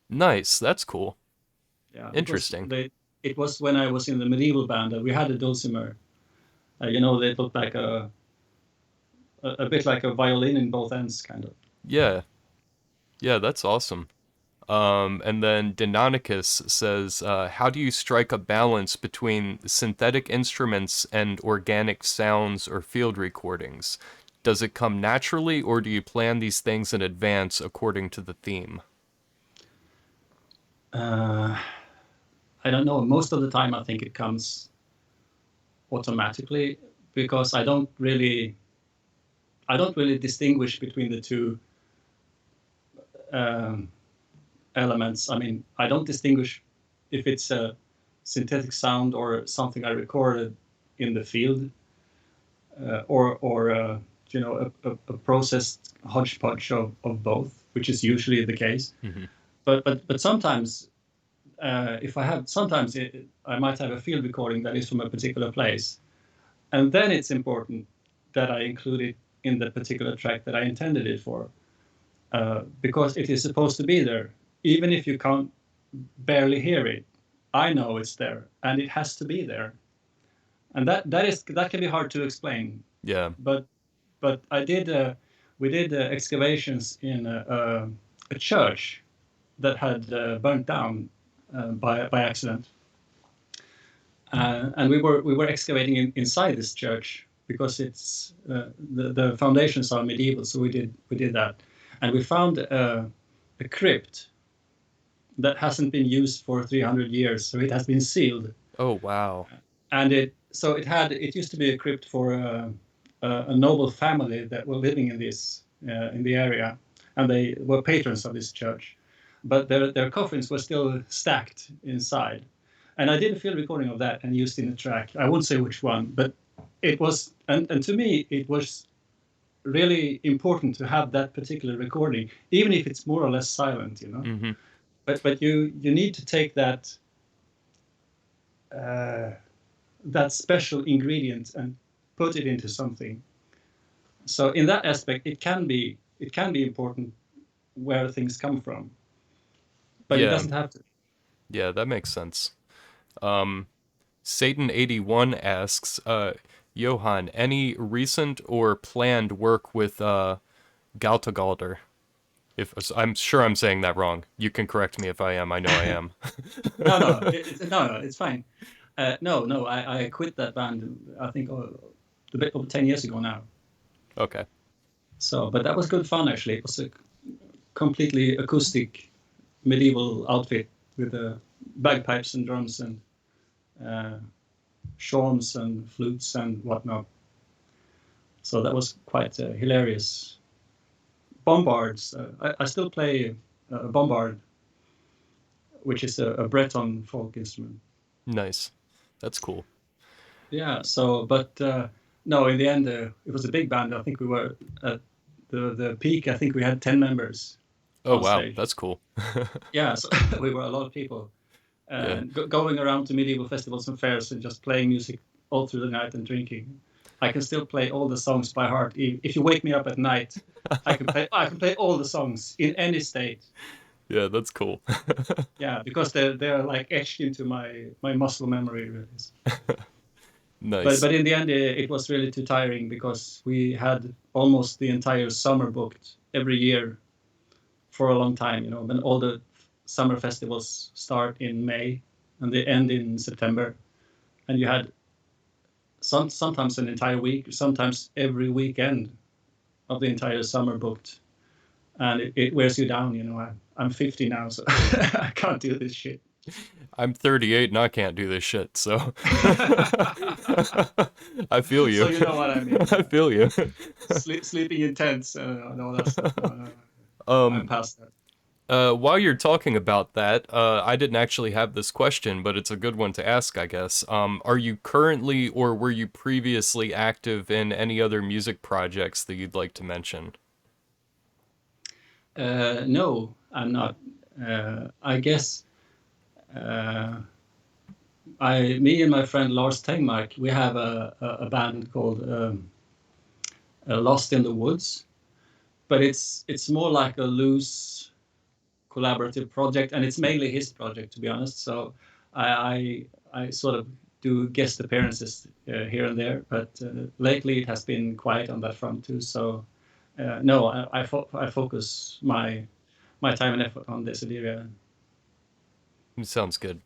Nice. That's cool. Yeah, Interesting. it was when I was in the medieval band that we had a dulcimer. You know, they looked like a bit like a violin in both ends, kind of. Yeah, yeah, that's awesome. And then Deinonychus says, how do you strike a balance between synthetic instruments and organic sounds or field recordings? Does it come naturally, or do you plan these things in advance according to the theme? Uh, I don't know. Most of the time, I think it comes automatically because I don't really distinguish between the two um, elements. I mean, I don't distinguish if it's a synthetic sound or something I recorded in the field, or you know, a processed hodgepodge of both, which is usually the case. Hmm. But sometimes, if I have sometimes I might have a field recording that is from a particular place, and then it's important that I include it in the particular track that I intended it for, because it is supposed to be there, even if you can't barely hear it. I know it's there, and it has to be there, and that can be hard to explain. Yeah. But I did we did excavations in a church that had burnt down by accident, and we were excavating inside this church because it's the foundations are medieval, so we did that, and we found a crypt that hasn't been used for 300 years, so it has been sealed, Oh, wow. and it used to be a crypt for a noble family that were living in this in the area, and they were patrons of this church, but their coffins were still stacked inside, and I did a field recording of that and used in a track. I won't say which one, but it was, and to me it was really important to have that particular recording, even if it's more or less silent, you know. Hmm. But you need to take uh, that special ingredient and put it into something. So in that aspect, it can be important where things come from, but it Yeah, doesn't have to. yeah, that makes sense. Um, Satan81 asks, Johan, any recent or planned work with Gautagalder? If I'm sure I'm saying that wrong, you can correct me if I am. I know I am. No, it's fine. No, I quit that band. I think a bit over 10 years ago now. Okay. So, but that was good fun actually. It was a completely acoustic medieval outfit with bagpipes and drums and uh, shawms and flutes and whatnot. So that was quite hilarious. Bombards. I still play bombard, which is a Breton folk instrument. Nice. That's cool. Yeah. So, but no, in the end, it was a big band. I think we were at the peak. I think we had 10 members Oh, on wow. stage. That's cool. Yeah, so we were a lot of people Yeah. going around to medieval festivals and fairs and just playing music all through the night and drinking. I can still play all the songs by heart. If you wake me up at night, I can play all the songs in any state. Yeah, that's cool. Yeah, because they're like etched into my muscle memory really. Nice. But in the end, it was really too tiring because we had almost the entire summer booked every year for a long time. You know, when all the summer festivals start in May and they end in September, and you had sometimes an entire week, sometimes every weekend of the entire summer booked, and it wears you down. You know, I'm 50 now, so I can't do this shit. I'm 38 and I can't do this shit, so I feel So you. you know what I mean. I feel you. Sleeping in tents and all that stuff. No, I'm Um, past that. while you're talking about that, I didn't actually have this question, but it's a good one to ask, I guess. Are you currently or were you previously active in any other music projects that you'd like to mention? No, I'm not. I guess me and my friend Lars Tengmark, we have a band called Lost in the Woods, but it's more like a loose collaborative project, and it's mainly his project, to be honest. So I sort of do guest appearances here and there, but lately it has been quiet on that front too. So no, I focus my time and effort on Desideria. Sounds good.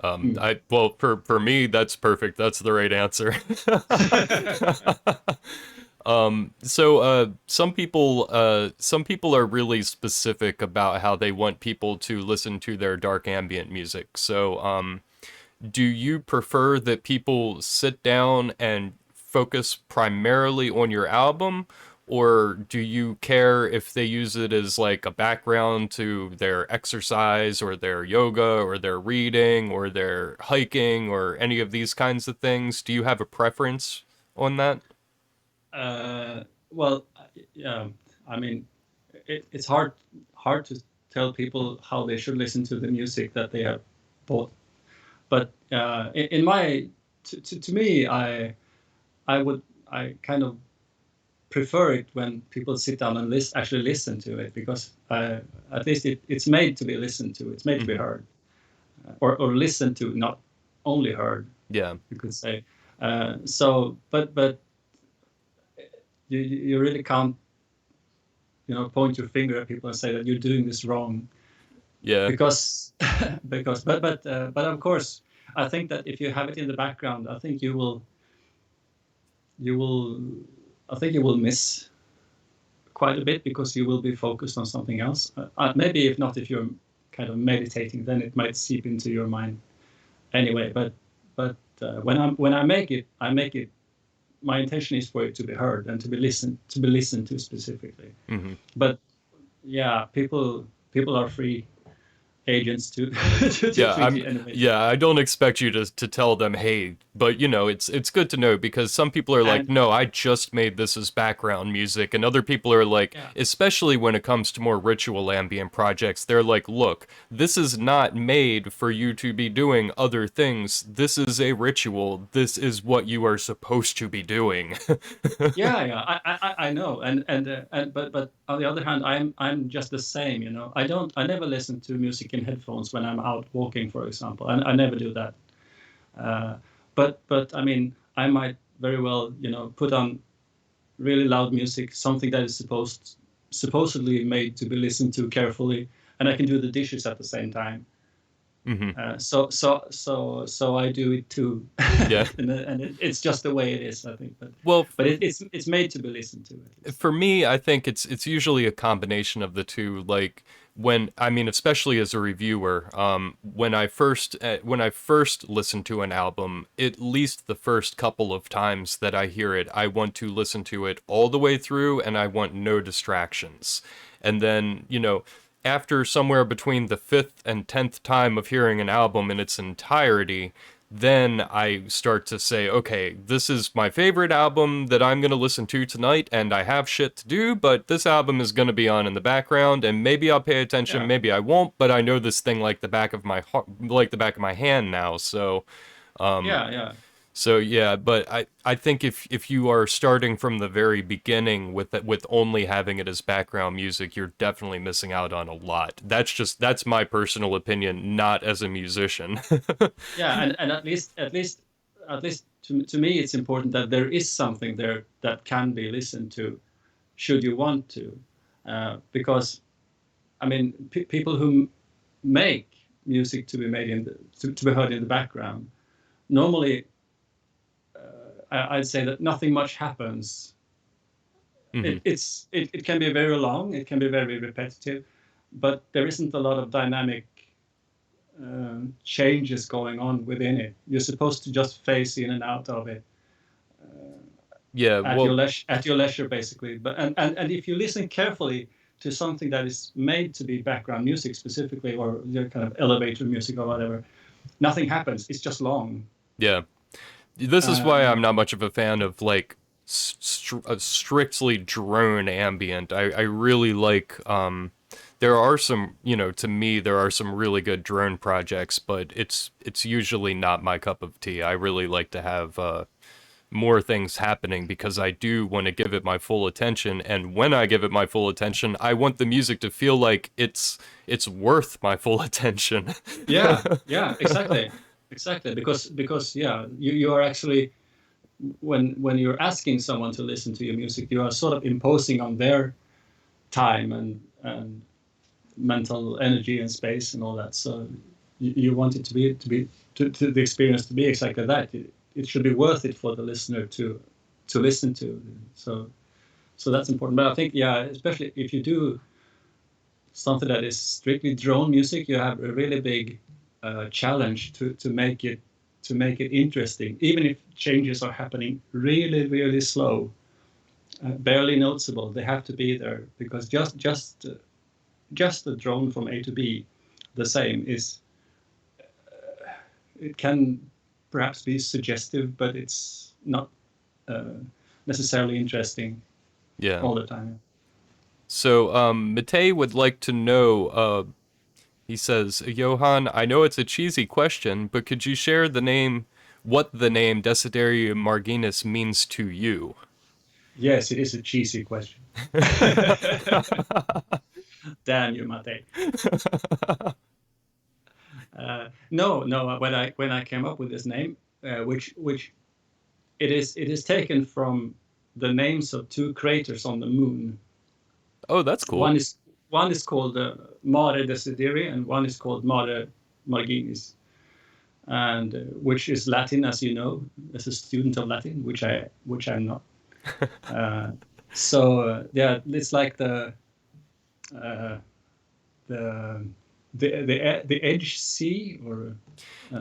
Mm. I well for me that's perfect. That's the right answer. So some people are really specific about how they want people to listen to their dark ambient music. So do you prefer that people sit down and focus primarily on your album, or do you care if they use it as like a background to their exercise or their yoga or their reading or their hiking or any of these kinds of things? Do you have a preference on that? Well, yeah, I mean, it's hard to tell people how they should listen to the music that they have bought. But in my to me, I kind of prefer it when people sit down and actually listen to it, because at least it's made to be listened to. It's made to be Hmm. heard, or listened to, not only heard. Yeah. You could say. So, but you really can't, point your finger at people and say that you're doing this wrong, Yeah. because but of course, I think that if you have it in the background, you will I think you will miss quite a bit, because you will be focused on something else. Maybe if not, if you're kind of meditating, then it might seep into your mind anyway. But when I make it, my intention is for it to be heard and to be listened to specifically. Hmm. But yeah, people are free agents to to Yeah, treat you anyway. I don't expect you to tell them, "Hey," but it's good to know because some people are like, And "No, I just made this as background music." And other people are like, yeah, especially when it comes to more ritual ambient projects, they're like, "Look, this is not made for you to be doing other things. This is a ritual. This is what you are supposed to be doing." yeah, I know. And but on the other hand, I'm just the same. I never listen to music in headphones when I'm out walking, for example. I never do that. Uh, but I mean, I might very well, put on really loud music, something that is supposedly made to be listened to carefully, and I can do the dishes at the same time. Hmm. So I do it too, Yeah. and it's just the way it is, I think. But Well, but it's made to be listened to, at least. for me, I think it's usually a combination of the two. Like especially as a reviewer, when I first listen to an album, at least the first couple of times that I hear it, I want to listen to it all the way through, and I want no distractions. And then after somewhere between the fifth and 10th time of hearing an album in its entirety, then I start to say, okay, this is my favorite album that I'm going to listen to tonight, and I have shit to do, but this album is going to be on in the background, and maybe I'll pay attention, Yeah, maybe I won't, but I know this thing like the back of my like the back of my hand now. yeah. So yeah, but I think if you are starting from the very beginning with only having it as background music, you're definitely missing out on a lot. That's my personal opinion, not as a musician. Yeah, and at least to me, it's important that there is something there that can be listened to, should you want to, because I mean, people who make music to be made to be heard in the background, normally, I'd say that nothing much happens. Hmm. It can be very long, it can be very repetitive, but there isn't a lot of dynamic changes going on within it. You're supposed to just phase in and out of it Yeah, well, at your leisure, basically. But and if you listen carefully to something that is made to be background music specifically, or kind of elevator music or whatever, nothing happens. It's just long. yeah. This is why Um, I'm not much of a fan of like strictly drone ambient. I really like there are some, to me there are some really good drone projects, but it's usually not my cup of tea. I really like to have more things happening because I do want to give it my full attention, and when I give it my full attention, I want the music to feel like it's worth my full attention. Yeah, yeah, exactly, exactly. Because yeah, you are actually, when you're asking someone to listen to your music, you are sort of imposing on their time and mental energy and space and all that. So you want it to the experience to be exactly that. It should be worth it for the listener to listen to. So that's important. But I think, yeah, especially if you do something that is strictly drone music, you have a really big challenge to make it interesting, even if changes are happening really really slow, barely noticeable. They have to be there because just the drone from A to B, the same is it can perhaps be suggestive, but it's not uh, necessarily interesting Yeah. all the time. So, Matei would like to know, he says, Johan, I know it's a cheesy question, but could you share what the name Desiderii Marginis means to you? Yes, it is a cheesy question. Damn you, Mate. No, no. When I came up with this name, which it is taken from the names of two craters on the moon. Oh, that's cool. One is one is called Mare Desideri, and one is called Mare Marginis, and which is Latin, as you know, as a student of Latin, which I'm not. Uh, so yeah, it's like uh, the the edge sea or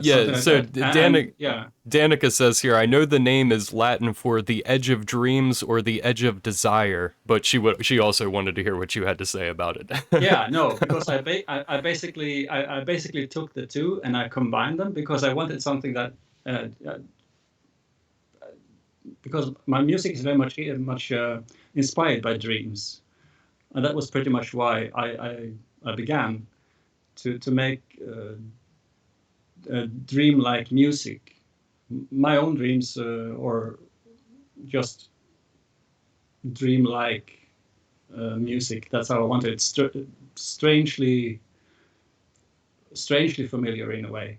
Yeah, something like so that. And yeah, Danica says here, I know the name is Latin for the edge of dreams or the edge of desire, but she also wanted to hear what you had to say about it. yeah, no, because I basically took the two and I combined them because I wanted something that because my music is very much inspired by dreams, and that was pretty much why I began to make dream-like music, my own dreams, or just dream-like music. That's how I wanted it. Strangely, strangely familiar in a way.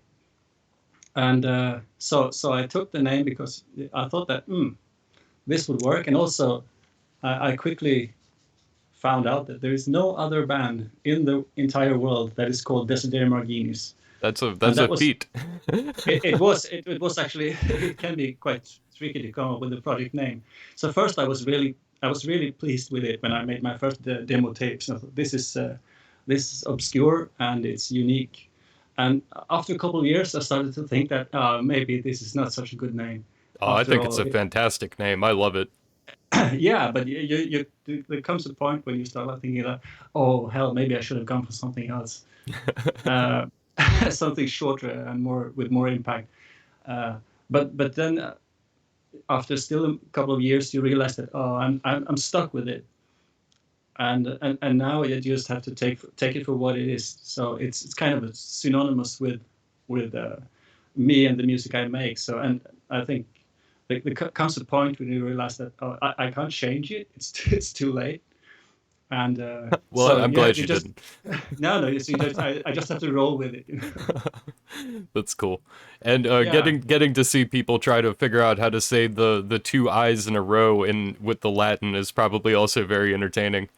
And so I took the name because I thought that this would work, and also I quickly found out that there is no other band in the entire world that is called Desiderii Marginis, and That's a that was feat. it was actually it can be quite tricky to come up with a project name. So first I was really pleased with it when I made my first demo tapes. I thought, this is obscure and it's unique. And after a couple of years, I started to think that maybe this is not such a good name. Oh, I After think it's all, a fantastic name. I love it. yeah, but there comes a point when you start like thinking that, oh hell, maybe I should have gone for something else, uh, something shorter and more with more impact. Uh, but then after still a couple of years, you realize that oh, I'm stuck with it, and now you just have to take it for what it is. So it's kind of synonymous with me and the music I make. So and I think there comes a point when you realize that oh, I can't change it. It's too late. And Well, so I'm yeah, glad you you just didn't. no, you see, I just have to roll with it. That's cool. And Yeah, getting to see people try to figure out how to say the two I's in a row in with the Latin is probably also very entertaining.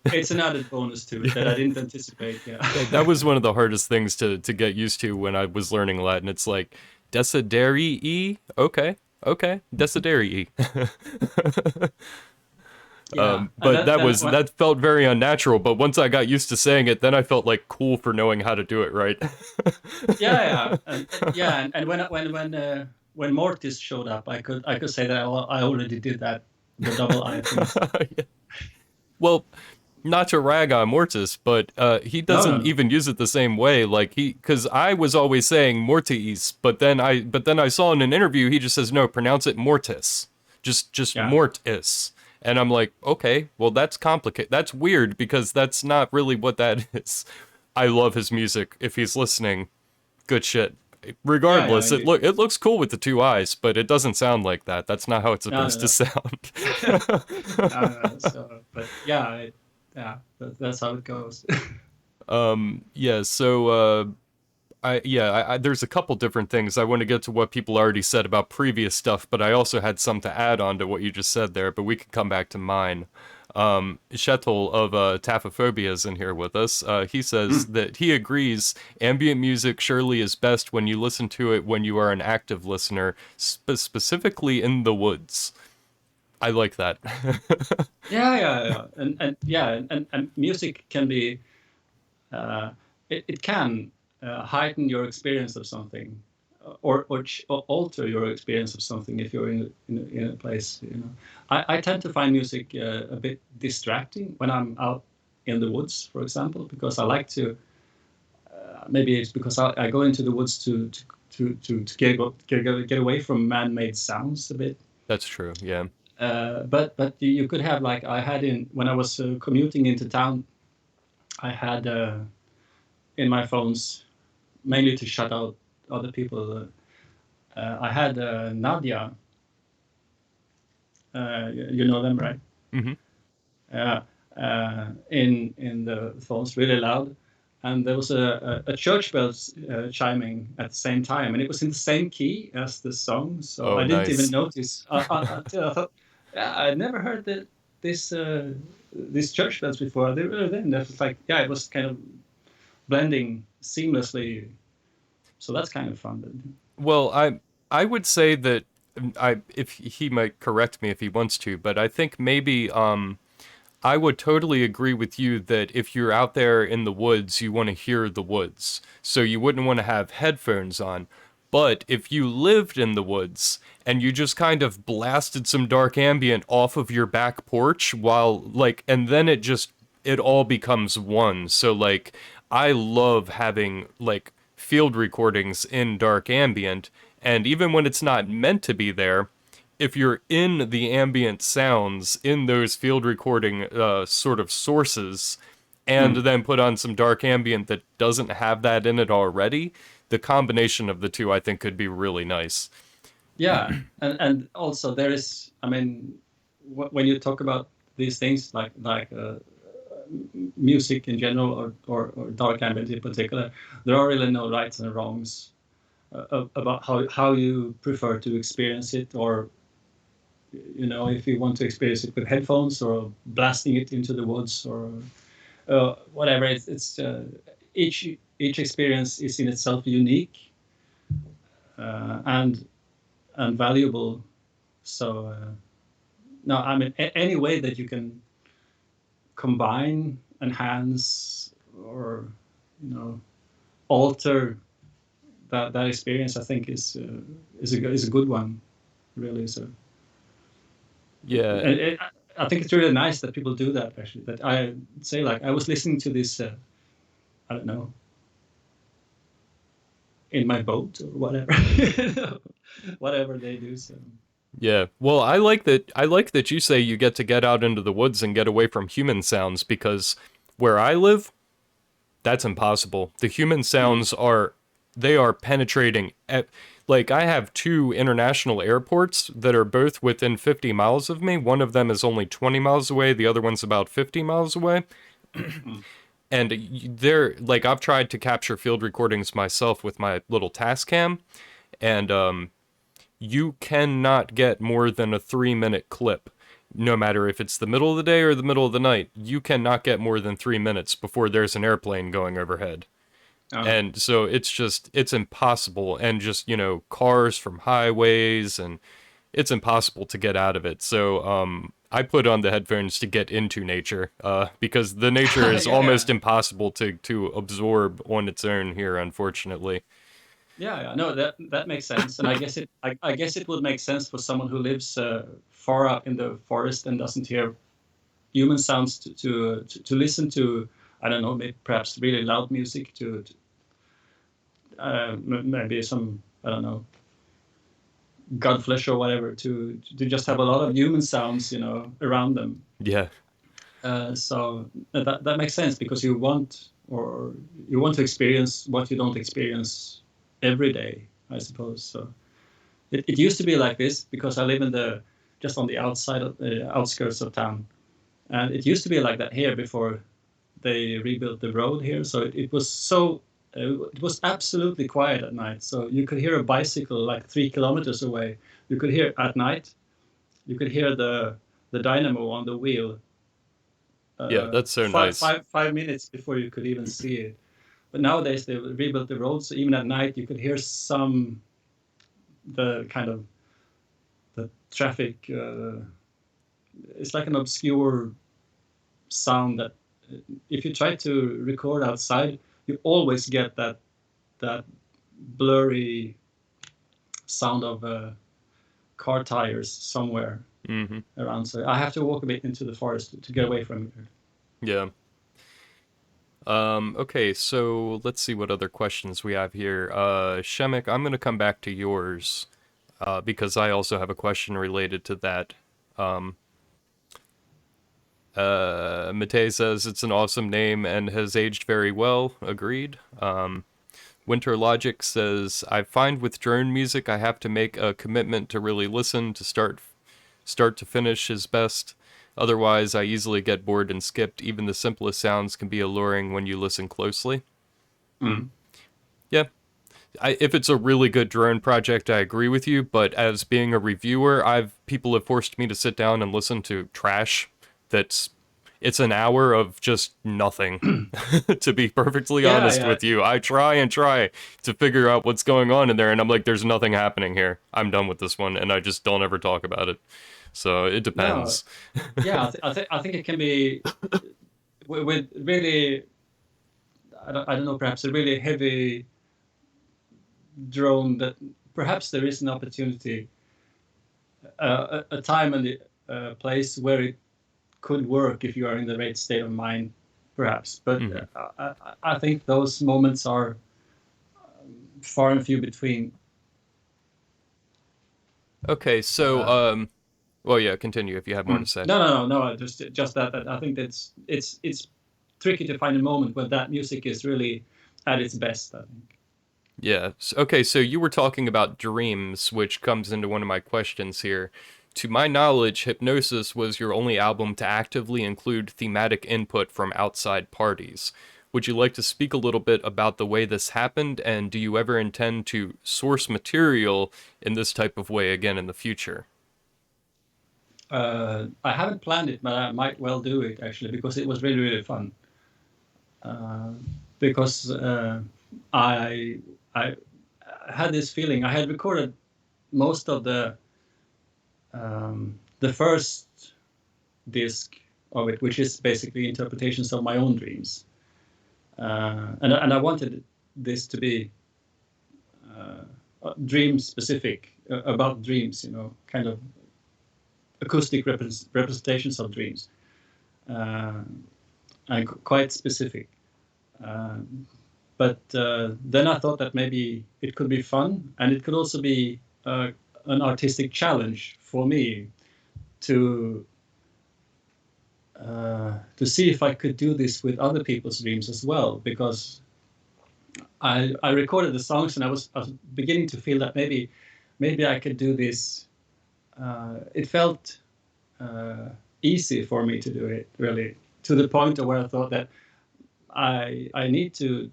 it's an added bonus to it that I didn't anticipate. Yeah. That was one of the hardest things to get used to when I was learning Latin. It's like Desiderii, okay, okay, Desiderii. Yeah, and But that then that felt very unnatural. But once I got used to saying it, then I felt like cool for knowing how to do it right. yeah, yeah, yeah, and when Mortis showed up, I could say that I already did that, the double I thing. Well, not to rag on Mortis, but he No, doesn't no, even use it the same way. Like because I was always saying Mortis, but then I saw in an interview he just says no, pronounce it Mortis, just yeah, Mortis, and I'm like, okay, well that's complicated. That's weird because that's not really what that is. I love his music. If he's listening, good shit. Yeah, yeah, Regardless, indeed. it looks cool with the two eyes, but it doesn't sound like that. That's not how it's No, no, supposed to no. sound. No, no. So, but yeah, yeah, that's how it goes. Yeah, so there's a couple different things. I want to get to what people already said about previous stuff, but I also had some to add on to what you just said there, but we can come back to mine. Shetel of Taphophobia is in here with us. He says that he agrees ambient music surely is best when you listen to it when you are an active listener, specifically in the woods. I like that. Yeah, yeah, yeah, and yeah, and music can be uh, it can heighten your experience of something, or alter your experience of something if you're in a place. You know, I tend to find music a bit distracting when I'm out in the woods, for example, because I like to. Maybe it's because I go into the woods to get away from man-made sounds a bit. That's true. Yeah. But you could have like I had in when I was commuting into town. I had in my phones mainly to shut out other people. I had Nadia. You know them, right? Hmm. Uh, in the phones, really loud, and there was a church bells chiming at the same time, and it was in the same key as the song. So Oh, I didn't even nice. notice until I thought, yeah, I never heard this these church bells before. They were then. That was like, yeah, it was kind of blending seamlessly. So that's kind of fun. Well, I would say that I if he might correct me if he wants to, but I think maybe I would totally agree with you that if you're out there in the woods, you want to hear the woods. So you wouldn't want to have headphones on. But if you lived in the woods and you just kind of blasted some dark ambient off of your back porch while like and then it all becomes one. So like I love having like field recordings in dark ambient and even when it's not meant to be there, if you're in the ambient sounds in those field recording sort of sources and Mm. then put on some dark ambient that doesn't have that in it already, the combination of the two I think could be really nice. Yeah, and also there is, I mean, when you talk about these things like music in general or dark ambient in particular, there are really no rights and wrongs about how you prefer to experience it, or you know, if you want to experience it with headphones or blasting it into the woods or whatever. It's each experience is in itself unique and valuable. So no, I mean any way that you can combine, enhance, or you know alter that experience, I think is a good one, really. So Yeah. and I think it's really nice that people do that. Actually, that I say like I was listening to this. I don't know, in my boat or whatever, whatever they do. So Yeah. Well, I like that you say you get out into the woods and get away from human sounds because where I live, that's impossible. The human mm, sounds are they are penetrating like I have two international airports that are both within 50 miles of me. One of them is only 20 miles away, the other one's about 50 miles away. mm, And they're like I've tried to capture field recordings myself with my little task cam and you cannot get more than a 3 minute clip. No matter if it's the middle of the day or the middle of the night, you cannot get more than 3 minutes before there's an airplane going overhead. oh, And so it's impossible. And just, cars from highways and it's impossible to get out of it. So, I put on the headphones to get into nature, because the nature yeah, is almost yeah, impossible to absorb on its own here, unfortunately. yeah, yeah. No, that makes sense, and I guess it would make sense for someone who lives far up in the forest and doesn't hear human sounds to listen to. I don't know, maybe perhaps really loud music to maybe some I don't know Godflesh or whatever to just have a lot of human sounds, you know, around them. Yeah. So that makes sense because you want to experience what you don't experience every day, I suppose. So it used to be like this because I live in the just on the outside of the outskirts of town, and it used to be like that here before they rebuilt the road here. So it was so it was absolutely quiet at night. So you could hear a bicycle like 3 kilometers away. You could hear at night. You could hear the dynamo on the wheel Yeah, that's so nice. 5 minutes before you could even see it. But nowadays they rebuilt the roads, so even at night you could hear some the kind of the traffic. It's like an obscure sound that if you try to record outside, you always get that blurry sound of car tires somewhere Hmm. around. So I have to walk a bit into the forest to get away from it. Yeah. Okay, so let's see what other questions we have here. Shemek, I'm gonna come back to yours, because I also have a question related to that. Um, Matei says it's an awesome name and has aged very well. Agreed. Winter Logic says I find with drone music I have to make a commitment to really listen to start to finish is best. Otherwise, I easily get bored and skipped. Even the simplest sounds can be alluring when you listen closely. Mm. Yeah, if it's a really good drone project, I agree with you. But as being a reviewer, people have forced me to sit down and listen to trash. It's an hour of just nothing. To be perfectly Yeah, honest yeah. with you, I try and try to figure out what's going on in there, and I'm like, there's nothing happening here. I'm done with this one, and I just don't ever talk about it. So it No, depends. yeah. I think it can be with really. I don't know. Perhaps a really heavy drone that perhaps there is an opportunity, a time and a place where it could work if you are in the right state of mind, perhaps. But Hmm. I think those moments are far and few between. Okay, so Uh, well, yeah, continue if you have more to say. no, no, no, no. Just that I think it's tricky to find a moment when that music is really at its best. I think. Yeah. Okay, so you were talking about dreams, which comes into one of my questions here. To my knowledge, Hypnosis was your only album to actively include thematic input from outside parties. Would you like to speak a little bit about the way this happened, and do you ever intend to source material in this type of way again in the future? I haven't planned it, but I might well do it actually because it was really really fun. Uh, because I I had this feeling. I had recorded most of the first disc of it, which is basically interpretations of my own dreams, and I wanted this to be dream specific, about dreams, kind of acoustic representations of dreams, uh, and quite specific. Um, but then I thought that maybe it could be fun, and it could also be an artistic challenge for me to to see if I could do this with other people's dreams as well, because I recorded the songs and I was beginning to feel that maybe I could do this. It felt easy for me to do it, really, to the point of where I thought that I need to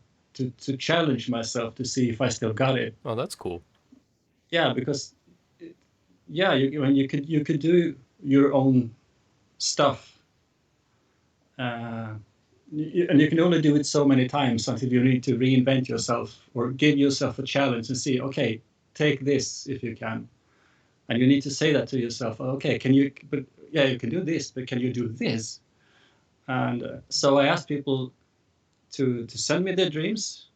challenge myself to see if I still got it. Oh, that's cool. Yeah, because yeah, when you could do your own stuff, uh, and you can only do it so many times until you need to reinvent yourself or give yourself a challenge and see, okay, take this if you can, and you need to say that to yourself. Okay, can you? But yeah, you can do this, but can you do this? And so I asked people to send me their dreams,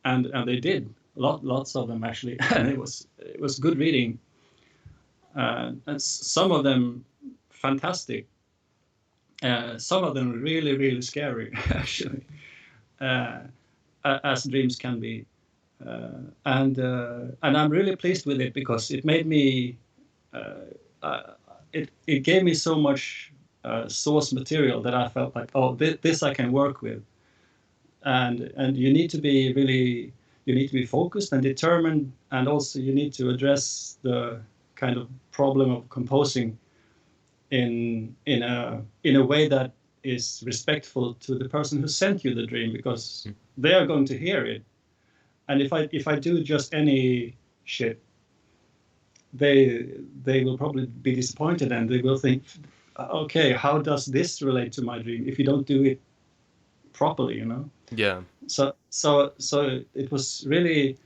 and they did lots of them actually, and it was good reading, and some of them fantastic, some of them really really scary actually, uh, as dreams can be, and I'm really pleased with it because it made me it gave me so much source material that I felt like, oh, this I can work with, and you need to be really you need to be focused and determined, and also you need to address the kind of problem of composing in a way that is respectful to the person who sent you the dream, because they are going to hear it. And if I do just any shit, they will probably be disappointed, and they will think, okay, how does this relate to my dream if you don't do it properly, you know? Yeah. So it was really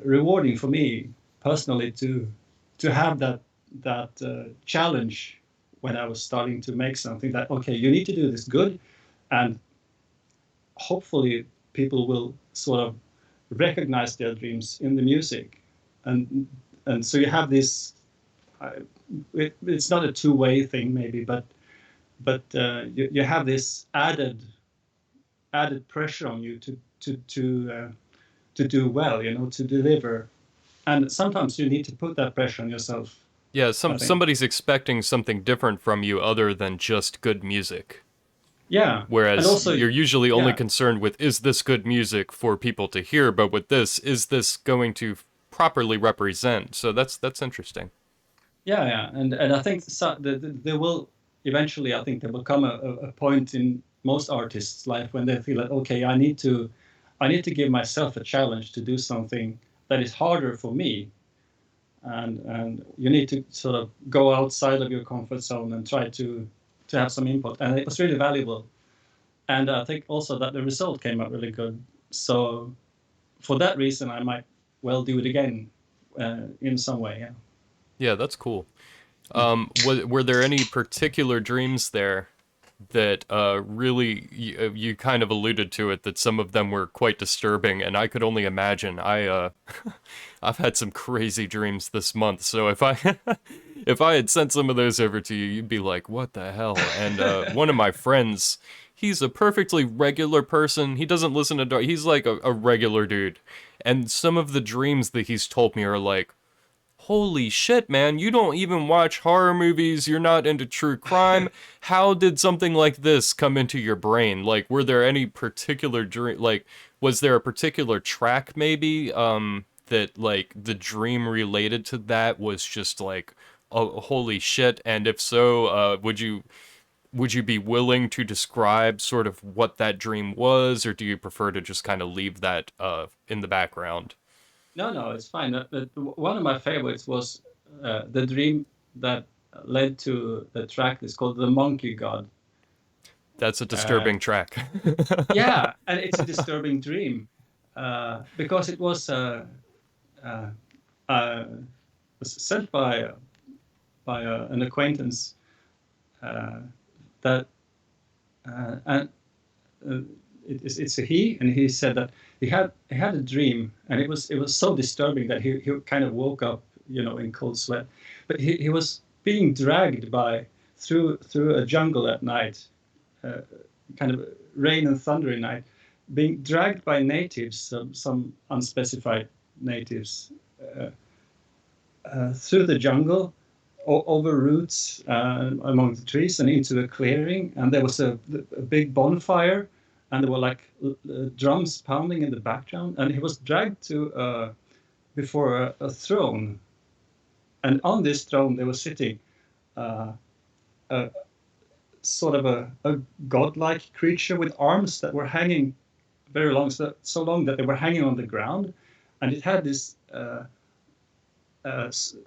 rewarding for me personally to have that challenge when I was starting to make something, that okay, you need to do this good, and hopefully people will sort of recognize their dreams in the music, and so you have this. It's not a two-way thing maybe, but you have this added pressure on you to do well, you know, to deliver, and sometimes you need to put that pressure on yourself. Yeah, I think. somebody's expecting something different from you other than just good music. Yeah, and Whereas also, you're usually only yeah, concerned with, is this good music for people to hear, but with this, is this going to properly represent? So that's interesting. yeah, and I think there will eventually, I think there will come a point in most artists' life when they feel like, okay, I need to give myself a challenge to do something that is harder for me, and you need to sort of go outside of your comfort zone and try to have some input, and it was really valuable. And I think also that the result came out really good. So for that reason, I might well do it again in some way. Yeah. Yeah, that's cool. Yeah. Were there any particular dreams there that really you kind of alluded to it, that some of them were quite disturbing, and I could only imagine. I've had some crazy dreams this month, so if I if I had sent some of those over to you, you'd be like, what the hell? And one of my friends, he's a perfectly regular person. He doesn't listen to he's like a regular dude, and some of the dreams that he's told me are like, holy shit, man, you don't even watch horror movies, you're not into true crime. How did something like this come into your brain? Like, were there any particular dream, like, was there a particular track maybe, that, like, the dream related to that was just like, oh, holy shit? And if so, would you be willing to describe sort of what that dream was, or do you prefer to just kind of leave that in the background? No, no, it's fine. One of my favorites was the dream that led to the track. It's called "The Monkey God." That's a Uh, disturbing track. yeah, and it's a disturbing dream because it uh, uh, was sent by an acquaintance uh, that and uh, it's a he, and he said that he had a dream, and it was so disturbing that he kind of woke up, you know, in cold sweat. But he was being dragged by through a jungle at night, uh, kind of rain and thundering night, being dragged by natives, some unspecified natives, uh, through the jungle, over roots, among the trees, and into a clearing. And there was a big bonfire, and there were like drums pounding in the background. And he was dragged to before a throne, and on this throne they were sitting uh, a sort of a godlike creature with arms that were hanging very long, so long that they were hanging on the ground, and it had this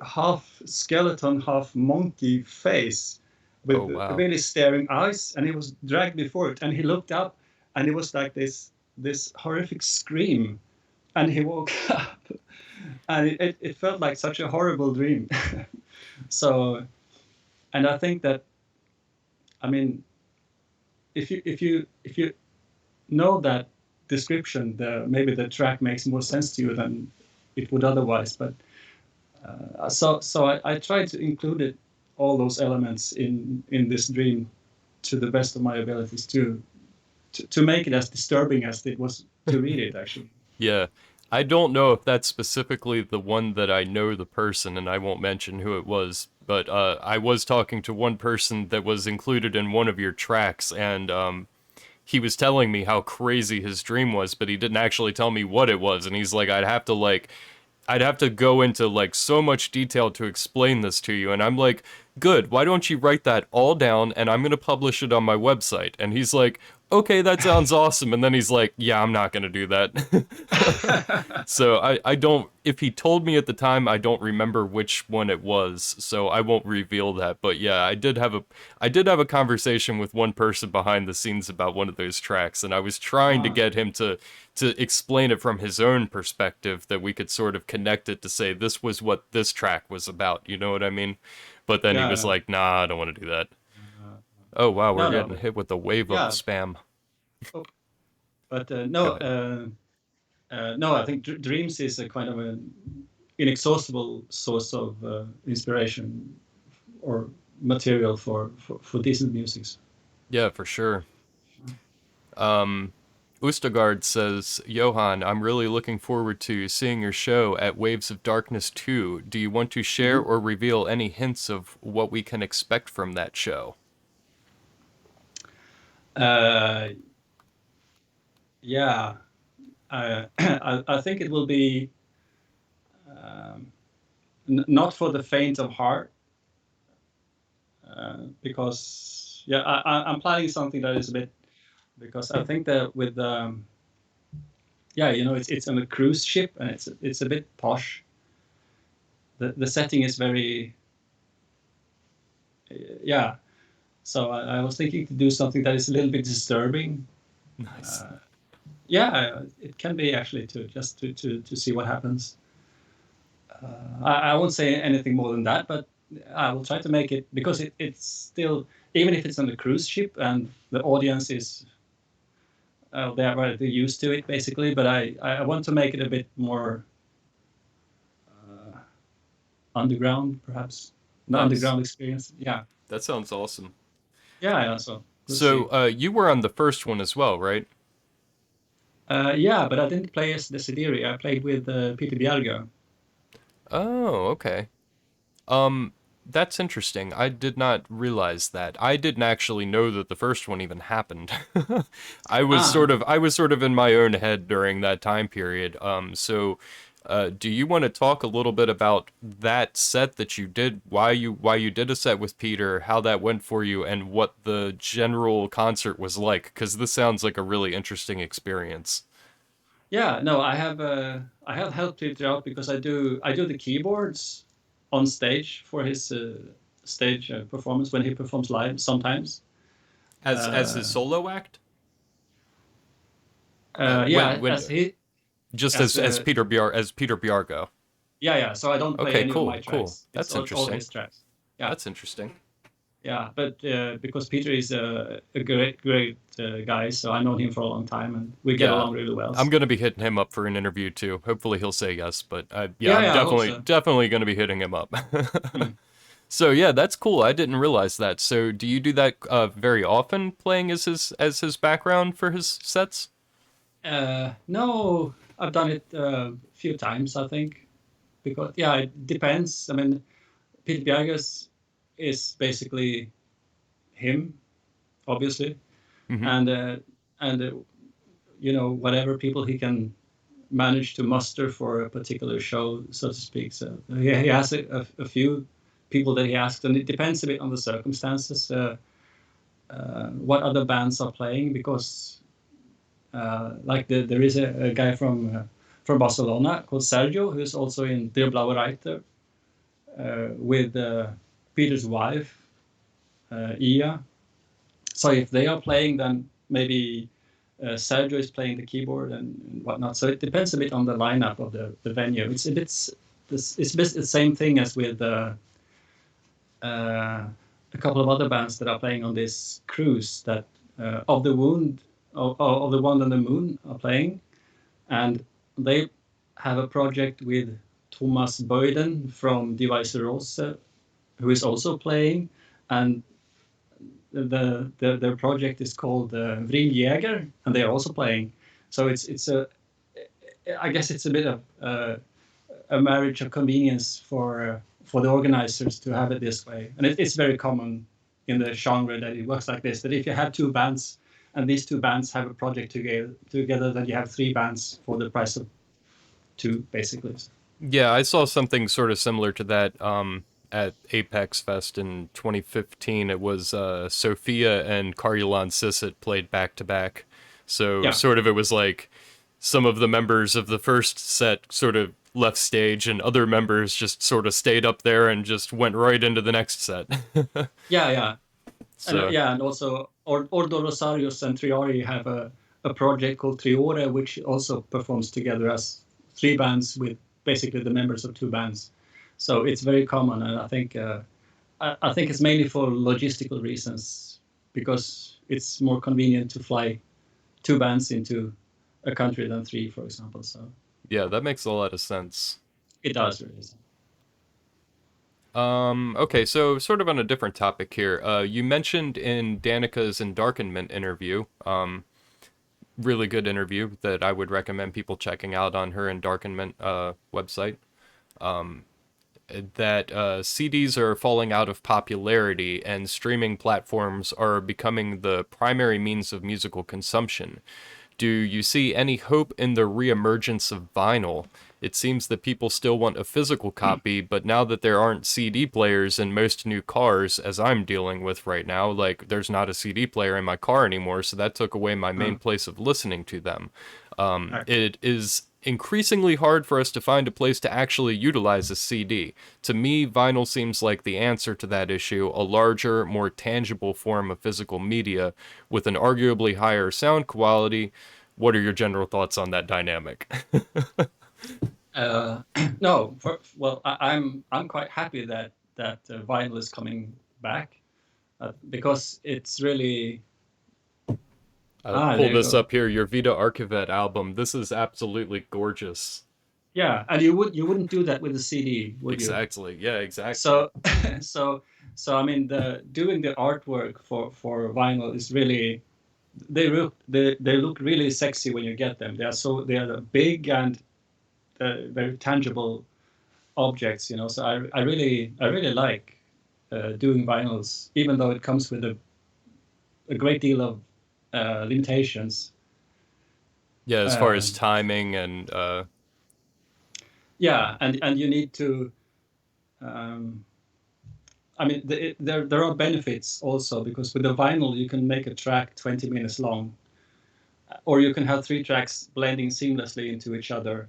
half skeleton, half monkey face Oh, with wow. really staring eyes, and he was dragged before it, and he looked up, and it was like this horrific scream, and he woke up, and it felt like such a horrible dream. So, and I think that, I mean, if you know that description, maybe the track makes more sense to you than it would otherwise. But so I tried to include all those elements in this dream to the best of my abilities to make it as disturbing as it was to read it, actually. Yeah. I don't know if that's specifically the one that I know the person, and I won't mention who it was, but I was talking to one person that was included in one of your tracks, and he was telling me how crazy his dream was, but he didn't actually tell me what it was. And he's like, I'd have to go into like so much detail to explain this to you. And I'm like, good, why don't you write that all down and I'm going to publish it on my website? And he's like, okay, that sounds awesome. And then he's like, yeah, I'm not going to do that. So I don't, if he told me at the time, I don't remember which one it was. So I won't reveal that. But yeah, I did have a conversation with one person behind the scenes about one of those tracks. And I was trying to Ah, get him to explain it from his own perspective, that we could sort of connect it to say this was what this track was about. You know what I mean? But then he was yeah. like, nah, I don't want to do that. Uh, Oh, wow, we're no, no, getting but hit with a wave of yeah. spam. Oh, but Go no, ahead. no. I think dreams is a kind of an inexhaustible source of inspiration or material for decent music. Yeah, for sure. Um, Ustagard says, Johan, I'm really looking forward to seeing your show at Waves of Darkness 2. Do you want to share Mhm. or reveal any hints of what we can expect from that show? Uh, yeah, I think it will be um, not for the faint of heart, because yeah, I'm planning something that is a bit, because I think that with yeah, it's on a cruise ship and it's a bit posh. The setting is very yeah. So I was thinking to do something that is a little bit disturbing. Nice. Uh, yeah, it can be actually to just to see what happens. I won't say anything more than that, but I will try to make it, because it's still, even if it's on a cruise ship and the audience is they're already used to it basically, but I want to make it a bit more uh, underground, perhaps an Nice. underground experience. Yeah, That sounds awesome. yeah, yeah. So we'll So, see. you were on the first one as well, right? Yeah, but I didn't play as Desiderii. I played with Peter Bjerga. Oh, okay. Um, that's interesting. I did not realize that. I didn't actually know that the first one even happened. Ah, I was sort of in my own head during that time period. Do you want to talk a little bit about that set that you did, why you did a set with Peter, how that went for you, and what the general concert was like? Because this sounds like a really interesting experience. yeah. No, I have helped Peter out because I do the keyboards on stage for his stage performance when he performs live sometimes. As his Uh, solo act? When as he just as As Peter Bjargo. yeah, yeah. So I don't play Okay, any of my cool. tracks. It's That's all interesting. his tracks. Yeah, That's interesting. yeah. But because Peter is a great guy, so I know him for a long time, and we get Yeah, along really well. I'm gonna be hitting him up for an interview too. Hopefully he'll say yes, but yeah, Yeah, I'm yeah. I hope so. definitely gonna be hitting him up. Hmm. So yeah, that's cool. I didn't realize that. So do you do that very often, playing as his background for his sets? No, I've done it a few times, I think, because yeah, it depends. I mean, Peter Bjergas is basically him, obviously, Hmm. and whatever people he can manage to muster for a particular show, so to speak. So he has a few people that he asks, and it depends a bit on the circumstances. What other bands are playing, because like there is a guy from Barcelona called Sergio, who's also in Der Blaue Reiter with Peter's wife, Ia. So if they are playing, then maybe Sergio is playing the keyboard and whatnot. So it depends a bit on the lineup of the venue. It's a bit the same thing as with a couple of other bands that are playing on this cruise, that of the wound of the Wand and the Moon are playing, and they have a project with Thomas Boyden from Device Rose, who is also playing, and their project is called Vril Jäger, and they are also playing. So it's a I guess it's a bit of a marriage of convenience for the organizers to have it this way, and it's very common in the genre that it works like this. That if you have two bands and these two bands have a project together, then you have three bands for the price of two, basically. Yeah, I saw something sort of similar to that at Apex Fest in 2015. It was Sophia and Carulon Sisset played back to back. So Yeah, sort of it was like some of the members of the first set sort of left stage and other members just sort of stayed up there and just went right into the next set. yeah, yeah. And So, yeah, and also Ordo Rosarios and Triori have a project called Triore, which also performs together as three bands with basically the members of two bands. So it's very common, and I think it's mainly for logistical reasons, because it's more convenient to fly two bands into a country than three, for example. So yeah, that makes a lot of sense. it does really. Okay, so sort of on a different topic here. You mentioned in Danica's Endarkenment interview, really good interview that I would recommend people checking out on her Endarkenment website, that CDs are falling out of popularity and streaming platforms are becoming the primary means of musical consumption. Do you see any hope in the reemergence of vinyl? It seems that people still want a physical copy, but now that there aren't CD players in most new cars, as I'm dealing with right now, like there's not a CD player in my car anymore, so that took away my main place of listening to them. It is increasingly hard for us to find a place to actually utilize a CD. To me, vinyl seems like the answer to that issue, a larger, more tangible form of physical media with an arguably higher sound quality. What are your general thoughts on that dynamic? Uh, no, well, I'm quite happy that vinyl is coming back, because it's really I'll pull there you this go. up here, your Vita Archivet album. This is absolutely gorgeous. Yeah, and you wouldn't do that with a CD, would you? Exactly. Yeah, exactly. So so so I mean, the doing the artwork for vinyl is really, they look really sexy when you get them. They are big and very tangible objects, you know. So I really like doing vinyls, even though it comes with a great deal of limitations. Yeah, as far as Um, timing and yeah, and you need to. Um, I mean, there are benefits also, because with the vinyl you can make a track 20 minutes long, or you can have three tracks blending seamlessly into each other.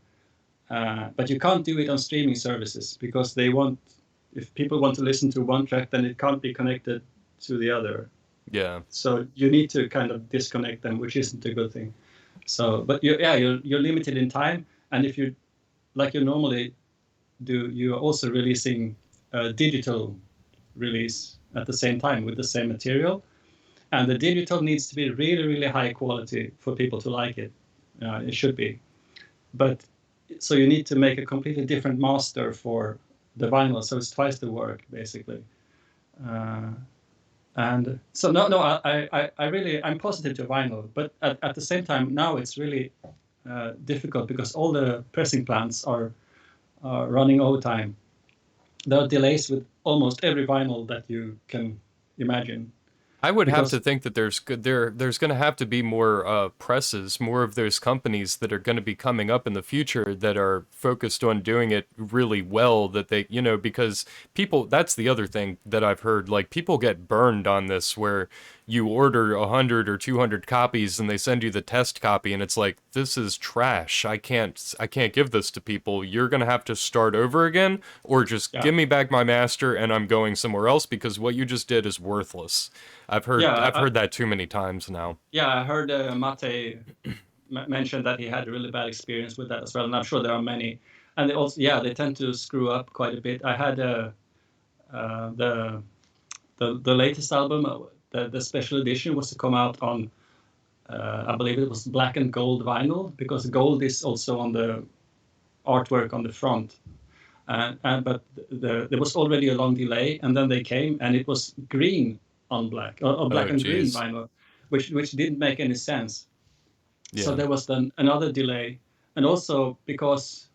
But you can't do it on streaming services, because if people want to listen to one track, then it can't be connected to the other. yeah. So you need to kind of disconnect them, which isn't a good thing. So, but you're limited in time, and if you, like you normally do, you are also releasing a digital release at the same time with the same material, and the digital needs to be really really high quality for people to like it. It should be, but so you need to make a completely different master for the vinyl, so it's twice the work basically. Uh, and so no, I really, I'm positive to vinyl, but at the same time now it's really difficult, because all the pressing plants are running overtime. There are delays with almost every vinyl that you can imagine, I would have to because think that there's going to have to be more presses, more of those companies that are going to be coming up in the future that are focused on doing it really well. That they, because people, that's the other thing that I've heard. Like people get burned on this, where you order 100 or 200 copies and they send you the test copy, and it's like, this is trash. I can't give this to people. You're gonna have to start over again, or just yeah, give me back my master and I'm going somewhere else because what you just did is worthless. I've heard yeah, I've heard that too many times now. yeah. I heard Mate mention that he had a really bad experience with that as well, and I'm sure there are many. And they also, yeah, they tend to screw up quite a bit. I had uh, the the latest album, the special edition was to come out on, I believe it was black and gold vinyl, because gold is also on the artwork on the front. But there was already a long delay, and then they came, and it was green on black, or black Oh, and green geez. vinyl, which didn't make any sense. So Yeah. there was then another delay, and also because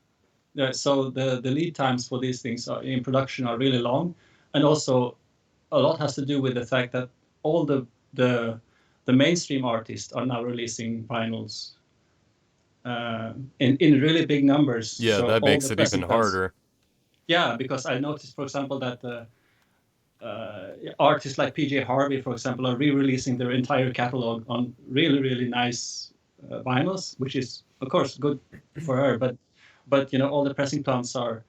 the lead times for these things in production are really long, and also a lot has to do with the fact that all the the mainstream artists are now releasing vinyls in really big numbers. Yeah, So that all makes the it even pressing plants. harder. Yeah, because I noticed, for example, that artists like PJ Harvey, for example, are re-releasing their entire catalog on really, really nice vinyls, which is, of course, good for her. But all the pressing plants are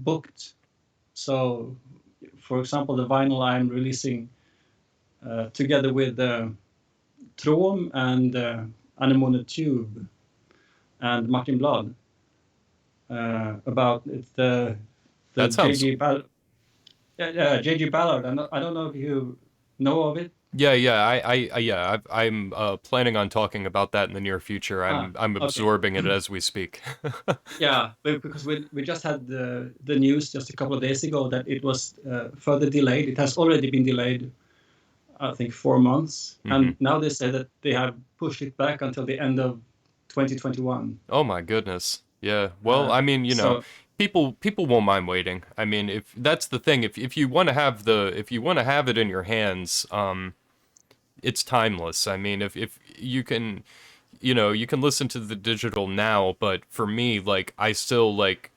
booked. So, for example, the vinyl I'm releasing together with Trom and Anemone Tube and Martin Blad about the That sounds. JG Ballard. Yeah, JG Ballard. I don't know if you know of it. Yeah, yeah. Yeah. I'm planning on talking about that in the near future. Ah, I'm okay. absorbing it as we speak. Yeah, because we just had the news just a couple of days ago that it was further delayed. It has already been delayed, I think, 4 months, Hmm. and now they say that they have pushed it back until the end of 2021. Oh my goodness. Yeah. Well, Uh, I mean, so people won't mind waiting. I mean, if that's the thing, if you want to have if you want to have it in your hands, it's timeless. I mean, if you can, you can listen to the digital now, but for me, like, I still like,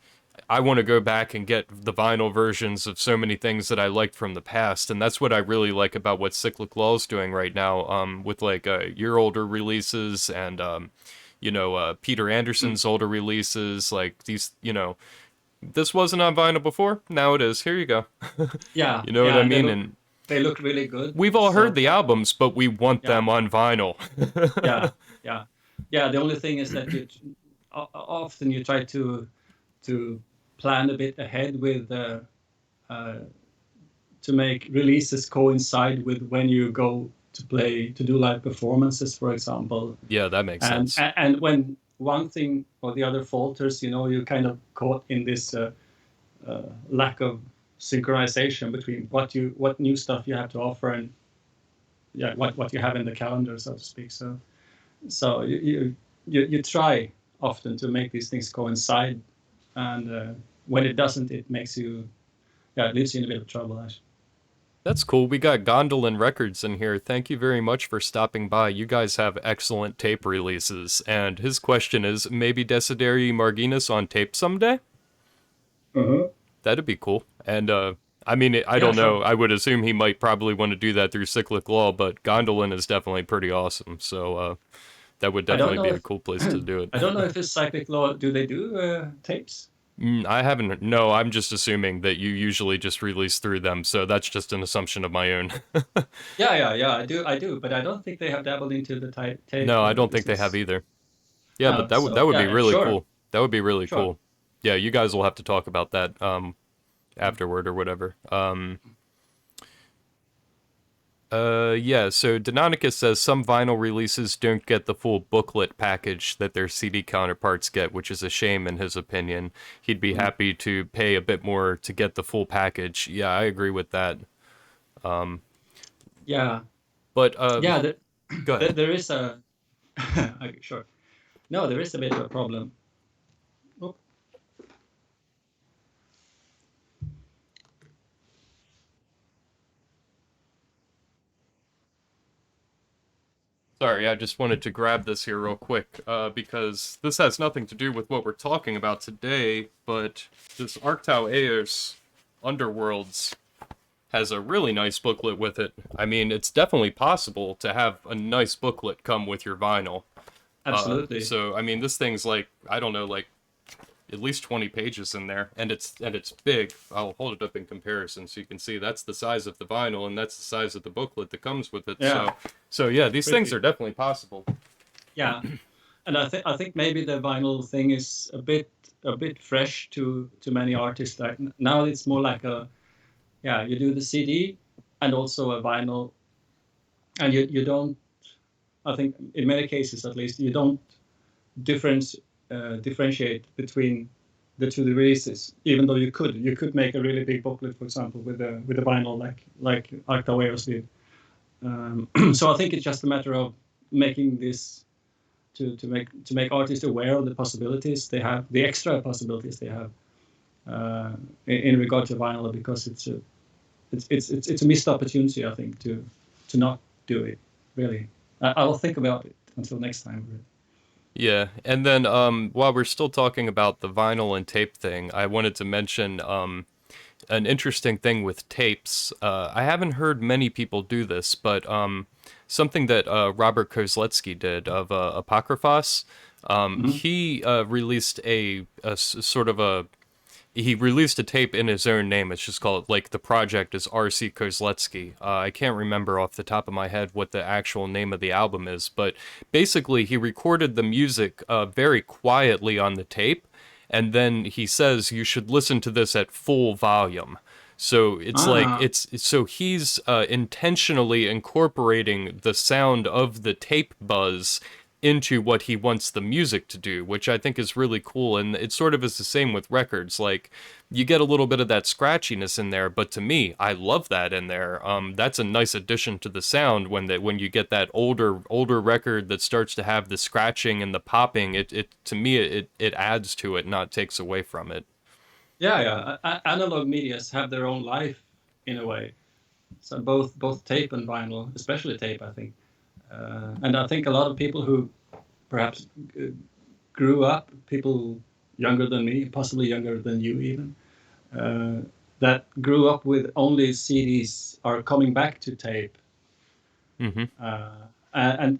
I want to go back and get the vinyl versions of so many things that I liked from the past, and that's what I really like about what Cyclic Law's doing right now, with like year older releases and Peter mm, Anderson's older releases, like these, this wasn't on vinyl before, now it is. Here you go. yeah, You know what yeah, I and mean? And they look really good. we've all heard So the albums, but we want yeah, them on vinyl. yeah, yeah, yeah. The only thing is that often you try to plan a bit ahead with uh, to make releases coincide with when you go to play to do live performances, for example. Yeah, that makes And sense. and when one thing or the other falters, you're kind of caught in this lack of synchronization between what new stuff you have to offer and yeah what you have in the calendar, so to speak. So you try often to make these things coincide, and when it doesn't, it makes you it leaves you in a bit of trouble actually. That's cool. We got Gondolin Records in here. Thank you very much for stopping by. You guys have excellent tape releases. And his question is maybe Desiderii Marginis on tape someday? Uh-huh. That'd be cool. And I mean, I Yeah, don't know. sure. I would assume he might probably want to do that through Cyclic Law, but Gondolin is definitely pretty awesome. So that would I don't definitely know be a if cool place to do it. I don't know if it's Cyclic Law. Do they do tapes? I haven't. No, I'm just assuming that you usually just release through them. So that's just an assumption of my own. Yeah. I do, but I don't think they have dabbled into the tape No, I don't think they have business. either. Yeah, but No, that so would be yeah, really sure, cool. That would be really sure. cool. Yeah, you guys will have to talk about that afterward or whatever. Yeah, so Deinonychus says some vinyl releases don't get the full booklet package that their CD counterparts get, which is a shame in his opinion. He'd be Mhm. happy to pay a bit more to get the full package. Yeah, I agree with that. Yeah, But yeah. go ahead. There is a okay, sure. No, there is a bit of a problem. Oh, Sorry, I just wanted to grab this here real quick because this has nothing to do with what we're talking about today, but this Arctau Eos Underworlds has a really nice booklet with it. I mean, it's definitely possible to have a nice booklet come with your vinyl. absolutely. So I mean, this thing's like, I don't know, like at least 20 pages in there, and it's big. I'll hold it up in comparison so you can see that's the size of the vinyl and that's the size of the booklet that comes with it. Yeah, So yeah, these things pretty. are definitely possible. Yeah, and I think maybe the vinyl thing is a bit fresh to many artists. Like now, it's more like you do the CD and also a vinyl, and you don't. I think in many cases, at least, you don't difference differentiate between the two releases. Even though you could make a really big booklet, for example, with a vinyl like Arctaweos did. So I think it's just a matter of making this to make artists aware of the possibilities they have, the extra possibilities they have in regard to vinyl, because it's a missed opportunity, I think, to not do it. really. I'll think about it until next time. Really. Yeah, and then while we're still talking about the vinyl and tape thing, I wanted to mention an interesting thing with tapes. I haven't heard many people do this, but something that Robert Kozletsky did of Apocryphos, Hmm. he released sort of a he released a tape in his own name. It's just called, like, the project is R.C. Kozletsky. I can't remember off the top of my head what the actual name of the album is, but basically he recorded the music very quietly on the tape, and then he says you should listen to this at full volume. So it's like Ah, so he's intentionally incorporating the sound of the tape buzz into what he wants the music to do, which I think is really cool. And it sort of is the same with records. Like, you get a little bit of that scratchiness in there, but to me, I love that in there. That's a nice addition to the sound when you get that older record that starts to have the scratching and the popping. It to me it adds to it, not takes away from it. yeah, yeah. Analog medias have their own life in a way. So both tape and vinyl, especially tape, I think. And I think a lot of people who perhaps grew up, people younger than me, possibly younger than you even, uh, that grew up with only CDs are coming back to tape. Mm-hmm. And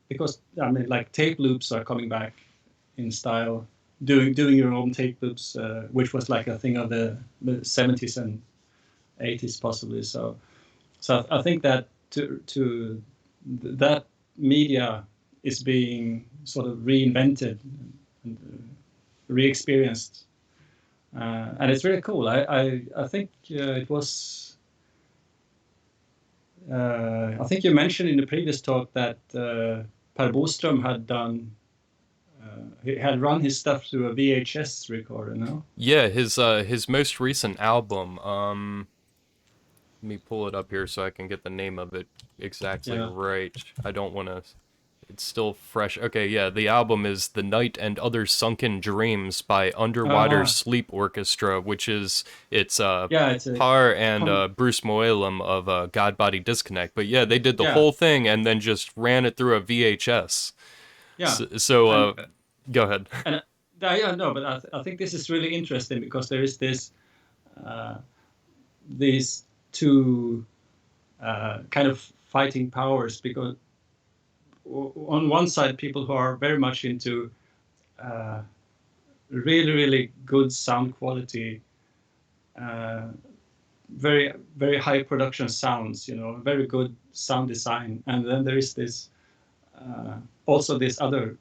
because I mean, like tape loops are coming back in style, doing your own tape loops, which was like a thing of the 70s and 80s possibly. So I think that that media is being sort of reinvented and re-experienced, and it's really cool. I think it was. I think you mentioned in the previous talk that Per Boström had done. He had run his stuff through a VHS recorder. No. Yeah, his most recent album. Let me pull it up here so I can get the name of it exactly Yeah. right. I don't want to. It's still fresh. Okay, yeah, the album is "The Night and Other Sunken Dreams" by Underwater Uh, Sleep Orchestra, which is it's yeah. It's a. Par and Com- Bruce Moelim of God Body Disconnect. But yeah, they did the yeah. whole thing and then just ran it through a VHS. Yeah. So And go ahead. and yeah, no, but I think this is really interesting because there is this uh, these two kind of fighting powers. Because on one side, people who are very much into uh, really good sound quality, uh, very high production sounds, very good sound design, and then there is this also this other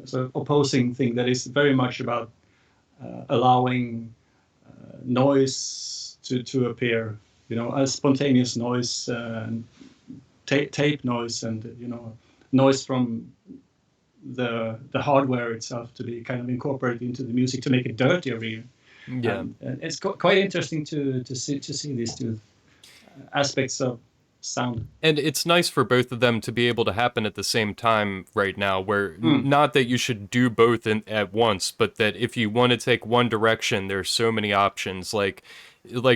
sort of opposing thing that is very much about allowing noise to appear, a spontaneous noise, tape noise, and noise from the hardware itself to be kind of incorporated into the music to make it dirtier, really. Yeah. And it's quite interesting to see these two aspects of sound. And it's nice for both of them to be able to happen at the same time right now, where Mm. not that you should do both at once, but that if you want to take one direction, there's so many options. Like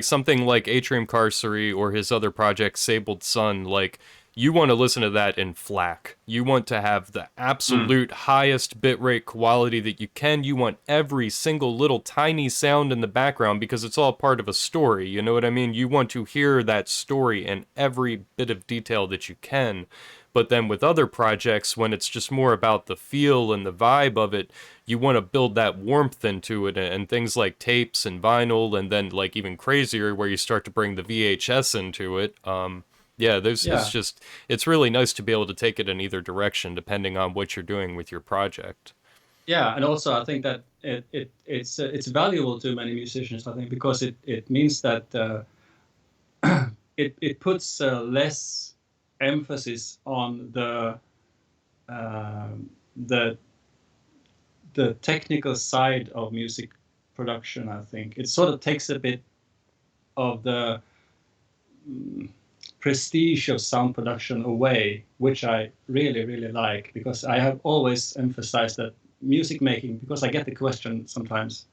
something like Atrium Carcery or his other project, Sabled Sun, like, you want to listen to that in FLAC. You want to have the Mm. absolute highest bitrate quality that you can. You want every single little tiny sound in the background because it's all part of a story. You know what I mean? You want to hear that story in every bit of detail that you can. But then with other projects, when it's just more about the feel and the vibe of it, you want to build that warmth into it, and things like tapes and vinyl, and then, like, even crazier where you start to bring the VHS into it. Yeah, there's Yeah, it's really nice to be able to take it in either direction depending on what you're doing with your project. yeah, and also I think that it's valuable to many musicians. I think because it means that it puts less emphasis on uh, the the technical side of music production. I think it sort of takes a bit of the prestige of sound production away, which I really like, because I have always emphasized that music making, because I get the question sometimes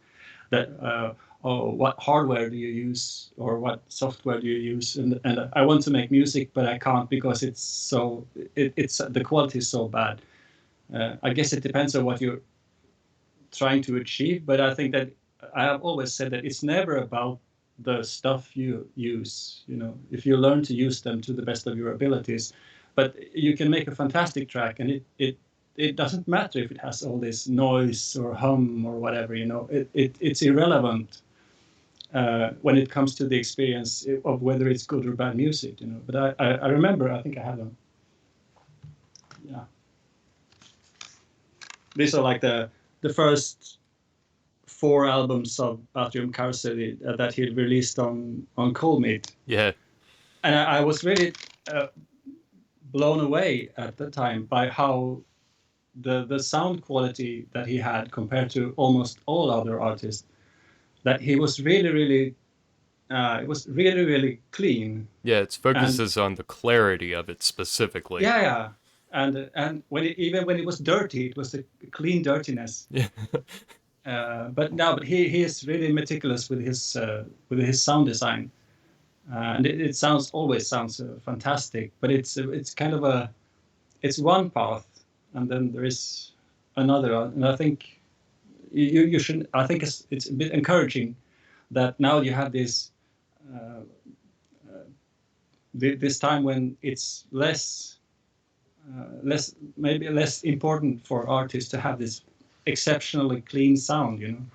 that oh, what hardware do you use or what software do you use? And I want to make music, but I can't because it's the quality is so bad. I guess it depends on what you're trying to achieve, but I think that I have always said that it's never about the stuff you use. You know, if you learn to use them to the best of your abilities, but you can make a fantastic track, and it doesn't matter if it has all this noise or hum or whatever. You know, it's irrelevant when it comes to the experience of whether it's good or bad music. You know, but I remember, I think I have them. Yeah, these are like the first four albums of Atrium Carousel that he released on Cold Meat, Yeah. and I was really uh, blown away at the time by how the sound quality that he had compared to almost all other artists. That he was really it was really clean. Yeah, it And focuses on the clarity of it specifically. yeah, and even when it was dirty, it was a clean dirtiness. Yeah. But he is really meticulous with his sound design, and it always sounds fantastic. But it's kind of it's one path, and then there is another, and I think you should. I think it's a bit encouraging that now you have uh, this time when it's maybe less important for artists to have this exceptionally clean sound. You know,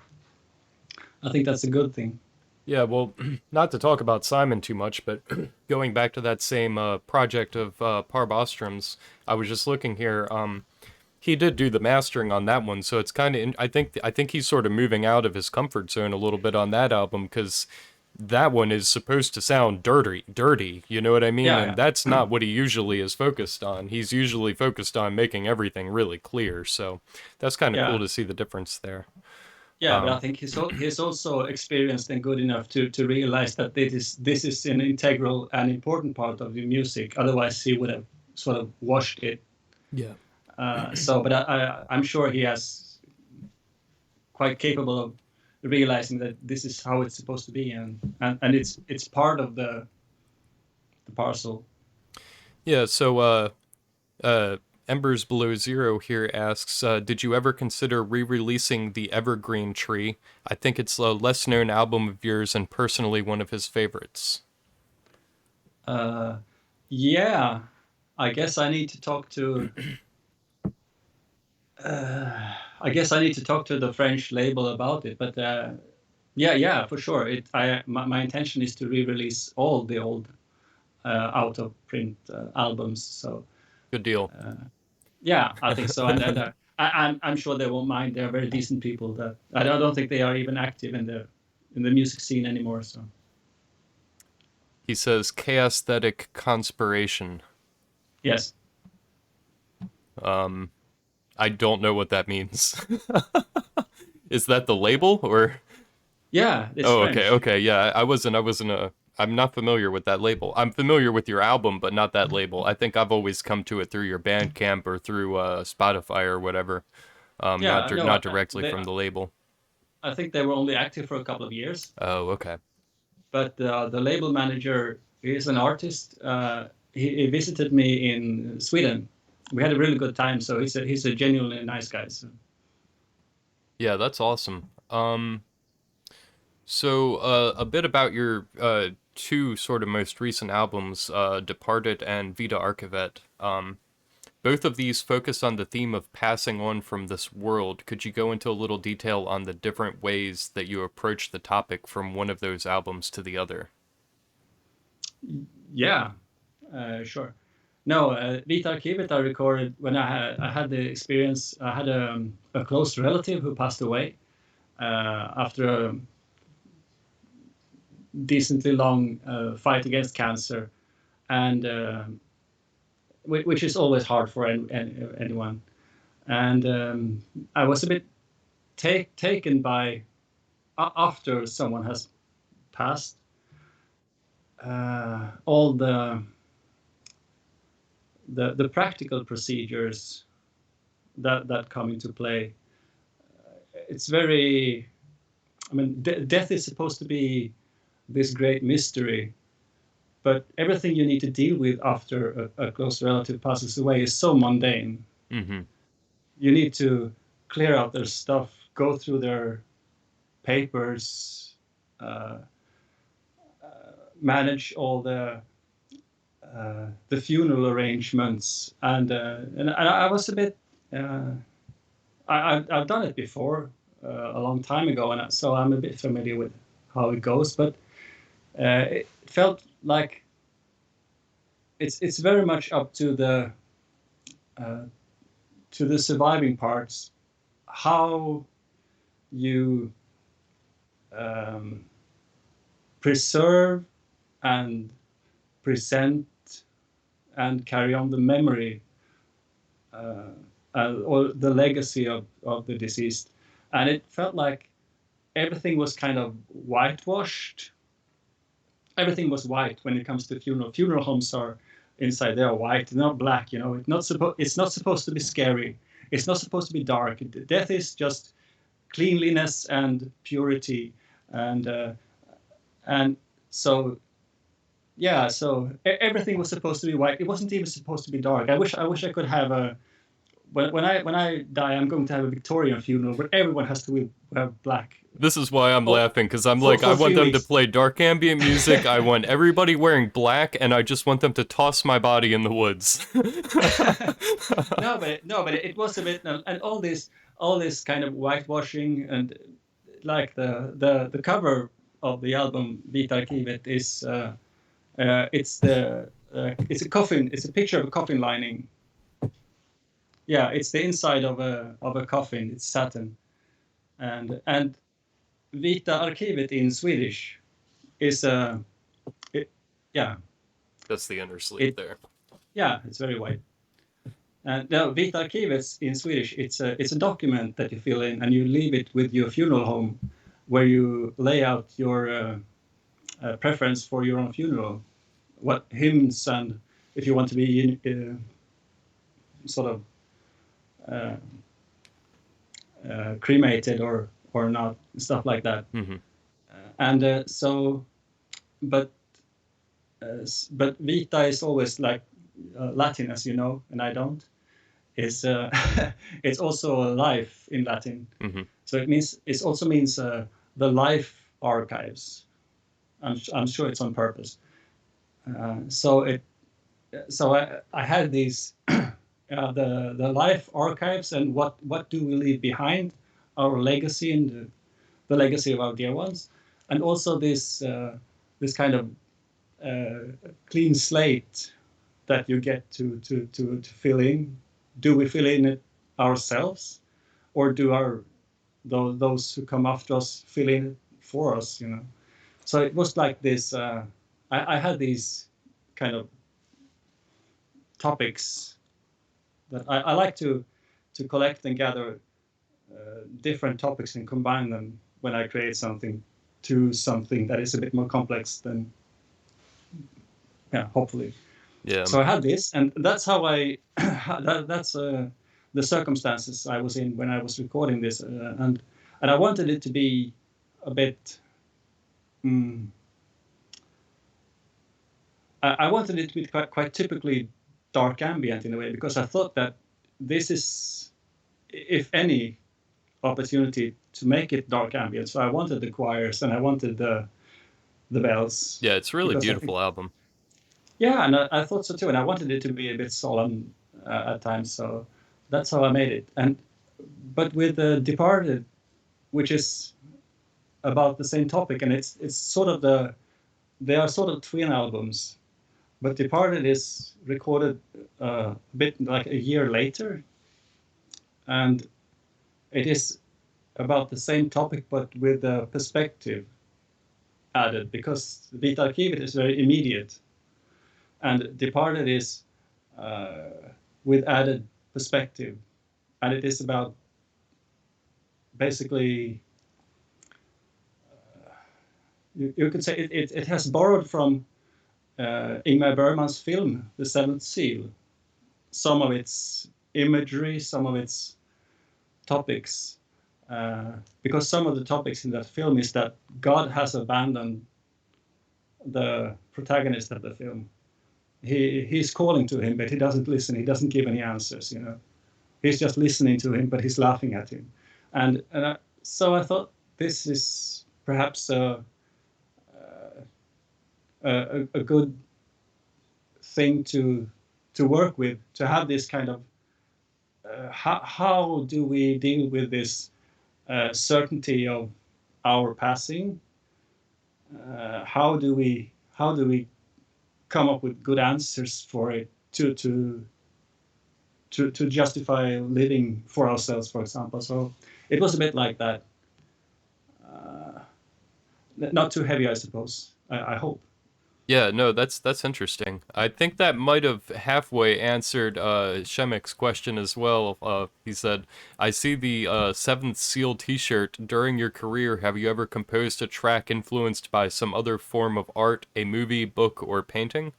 I think that's a good thing. Yeah, well, not to talk about Simon too much, but going back to that same project of Par Bostrom's, I was just looking here. He did do the mastering on that one, so it's kind of. I think he's sort of moving out of his comfort zone a little bit on that album because that one is supposed to sound dirty. You know what I mean? Yeah, And that's not what he usually is focused on. He's usually focused on making everything really clear. So that's kind of cool yeah, to see the difference there. yeah. But I Um, think he's also experienced and good enough to realize that this is an integral and important part of the music. Otherwise, he would have sort of washed it. yeah. But I'm sure he has quite capable of realizing that this is how it's supposed to be, and it's part of the parcel. Yeah, so uh, Embers Below Zero here asks, did you ever consider re-releasing the Evergreen Tree? I think it's a less-known album of yours and personally one of his favorites. Uh, yeah, I guess I need to talk to. I guess I need to talk to the French label about it, but yeah, for sure. My intention is to re-release all the old out of print albums. So Good deal. yeah, I think so, and I'm sure they won't mind. They're very decent people. That I don't think they are even active in the music scene anymore. So He says, Chaosthetic Conspiration. yes, I don't know what that means. Is that the label or? yeah, it's Oh, okay, French. okay, yeah. I'm not familiar with that label. I'm familiar with your album, but not that label. I think I've always come to it through your Bandcamp or through Spotify or whatever. Yeah, no, Not directly from the label. I think they were only active for a couple of years, Oh, okay. but the label manager is an artist. He visited me in Sweden. We had a really good time. So he's a genuinely nice guy. So. Yeah, that's awesome. So a bit about your two sort of most recent albums, Departed and Vita Archivet. Both of these focus on the theme of passing on from this world. Could you go into a little detail on the different ways that you approach the topic from one of those albums to the other? Yeah, sure. No, Vita Arkivet I recorded when I had the experience. I had a close relative who passed away after a decently long fight against cancer, and which is always hard for anyone. And I was a bit taken by after someone has passed, all the practical procedures that come into play. It's very I mean, death is supposed to be this great mystery, but everything you need to deal with after a close relative passes away is so mundane. Mm-hmm. You need to clear out their stuff, go through their papers, uh, manage all the funeral arrangements, and I was a bit. I've done it before a long time ago, and so I'm a bit familiar with how it goes. But it felt like it's very much up uh, to the surviving parts, how you um, preserve and present and carry on the memory uh, or the legacy of the deceased. And it felt like everything was kind of whitewashed. Everything was white when it comes to funeral. Funeral homes are inside, they are white, not black. You know, it's not supposed to be scary. It's not supposed to be dark. Death is just cleanliness and purity, and uh, and so yeah, so everything was supposed to be white. It wasn't even supposed to be dark. I wish I could have a when I die, I'm going to have a Victorian funeral where everyone has to wear black. This is why I'm Oh, laughing, because I'm for like, I for want three them to weeks. play dark ambient music. I want everybody wearing black, and I just want them to toss my body in the woods. No, but it was a bit, and all this kind of whitewashing, and like the cover of the album Vita Arkivet is it's a coffin. It's a picture of a coffin lining. Yeah, it's the inside of a coffin. It's satin, and Vita Arkivet in Swedish is it, yeah That's the inner sleeve it there. yeah it's very white. And now Vita Arkivet in Swedish, it's a document that you fill in and you leave it with your funeral home, where you lay out your preference for your own funeral, what hymns, and if you want to be sort of uh, cremated or not, stuff like that. Mm-hmm. And so, but but Vita is always like Latin, as you know, and I don't. Is it's also a life in Latin. Mm-hmm. So it also means the life archives. I'm sure it's on purpose. So I had these the life archives, and what do we leave behind, our legacy, and the legacy of our dear ones, and also this kind of clean slate that you get to fill in. Do we fill in it ourselves, or do those who come after us fill in it for us? You know. So it was like this. I had these kind of topics that I like to collect and gather different topics and combine them when I create something to something that is a bit more complex than, yeah, hopefully. Yeah. So I had this, and that's how that's the circumstances I was in when I was recording this, and I wanted it to be a bit. Mm, I wanted it to be quite typically dark ambient in a way, because I thought that this is, if any, opportunity to make it dark ambient. So I wanted the choirs and I wanted the bells, Yeah, it's a really because I think, beautiful album. yeah, and I thought so too, and I wanted it to be a bit solemn at times. So that's how I made it. And but with the Departed, which is about the same topic, and it's sort of they are sort of twin albums. But Departed is recorded a bit like a year later, and it is about the same topic but with a perspective added, because Vita Arkivet is very immediate, and Departed is with added perspective, and it is about basically you could say it has borrowed from Ingmar Bergman's film The Seventh Seal, some of its imagery, some of its topics, because some of the topics in that film is that God has abandoned the protagonist of the film. He's calling to him, but he doesn't listen. He doesn't give any answers. He's just listening to him, but he's laughing at him. So I thought this is perhaps a good thing to work with, to have this kind of how do we deal with this certainty of our passing? How do we come up with good answers for it to justify living for ourselves, for example? So it was a bit like that. Not too heavy, I suppose. I hope. Yeah, no, that's interesting. I think that might have halfway answered Shemik's question as well. He said, "I see the Seventh Seal T-shirt. During your career, have you ever composed a track influenced by some other form of art, a movie, book, or painting?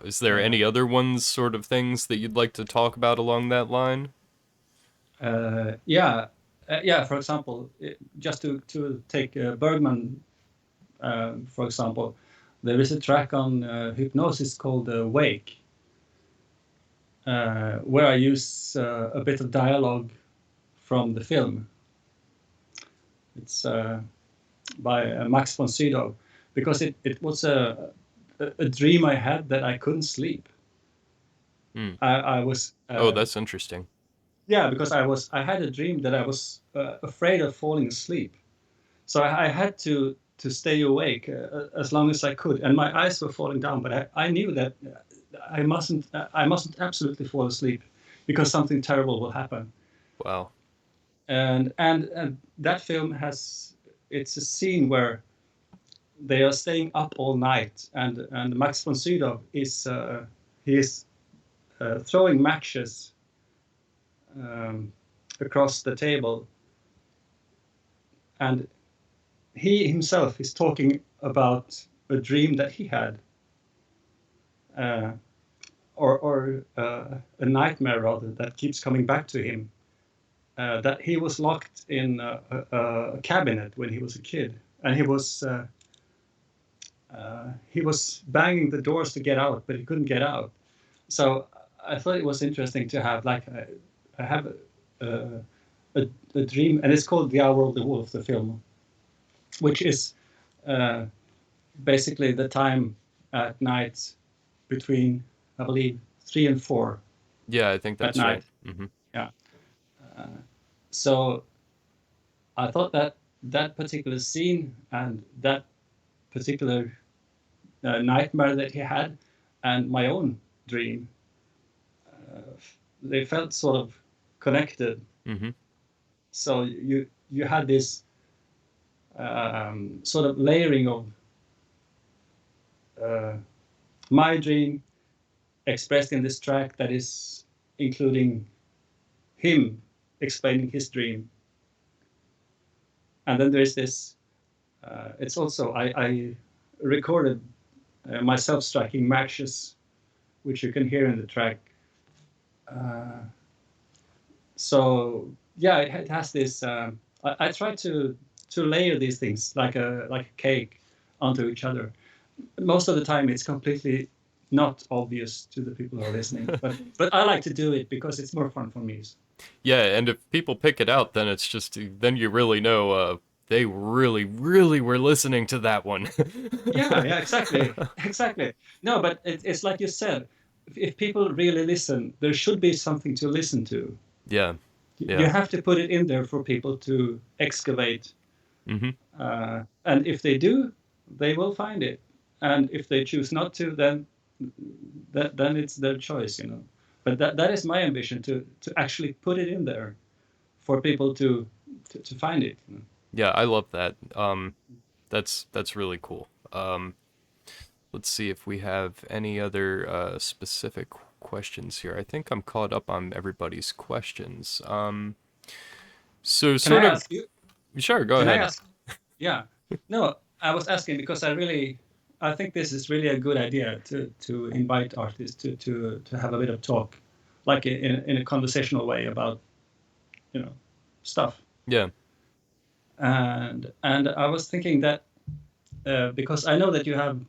Is there Uh, any other ones, sort of things that you'd like to talk about along that line?" yeah, yeah. For example, just to take Bergman, for example, there is a track on Hypnosis called "Wake," where I use a bit of dialogue from the film. It's by Max von Sydow, because it was a dream I had that I couldn't sleep. Hmm. I was Oh, that's interesting. yeah, because I had a dream that I was afraid of falling asleep, so I had to stay awake as long as I could, and my eyes were falling down, but I knew that I mustn't absolutely fall asleep because something terrible will happen. Wow. And that film has, it's a scene where they are staying up all night, and Max von Sydow is he is throwing matches um, across the table, and he himself is talking about a dream that he had, uh, or a nightmare rather, that keeps coming back to him. That he was locked in a cabinet when he was a kid, and he was banging the doors to get out, but he couldn't get out. So I thought it was interesting to have like I have a, a dream, and it's called The Hour of the Wolf, the film, which is uh, basically the time at night between, I believe, 3 and 4 Yeah, I think at that's right. night. Yeah. So I thought that that particular scene and that particular nightmare that he had, and my own dream, they felt sort of connected. Hmm. So you had this sort of layering of uh, my dream expressed in this track that is including him explaining his dream, and then there's this. It's also I recorded myself striking matches, which you can hear in the track. Uh, so yeah, it has this. I try to layer these things like a cake onto each other. Most of the time, it's completely not obvious to the people who are listening, but I like to do it because it's more fun for me. Yeah, and if people pick it out, then it's just then you really know they really, really were listening to that one. Yeah, yeah, exactly, exactly. No, but it's like you said, if people really listen, there should be something to listen to. Yeah, You yeah. have to put it in there for people to excavate. Hmm. And if they do, they will find it. And if they choose not to, then it's their choice. But that is my ambition to actually put it in there for people to find it. Yeah, I love that. That's really cool. Let's see if we have any other specific questions here. I think I'm caught up on everybody's questions. So Can I sort of, ask you? sure, go Can I ahead. ask? Yeah. No, I was asking because I think this is really a good idea to invite artists to have a bit of talk, like in a conversational way about, you know, stuff. Yeah. And I was thinking that because I know that you have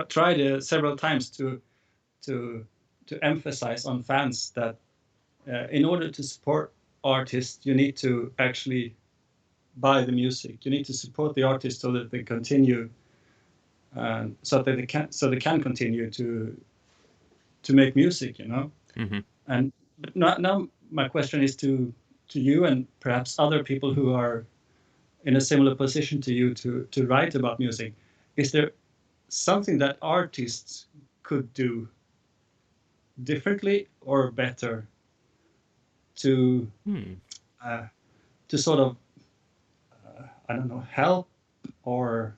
tried several times to to emphasize on fans that in order to support artists, you need to actually buy the music. You need to support the artist so that they continue, so they can continue to make music. You know. Hmm. And but now my question is to you and perhaps other people who are in a similar position to you to write about music. Is there something that artists could do differently or better to Hmm. uh, to sort of I don't know, help or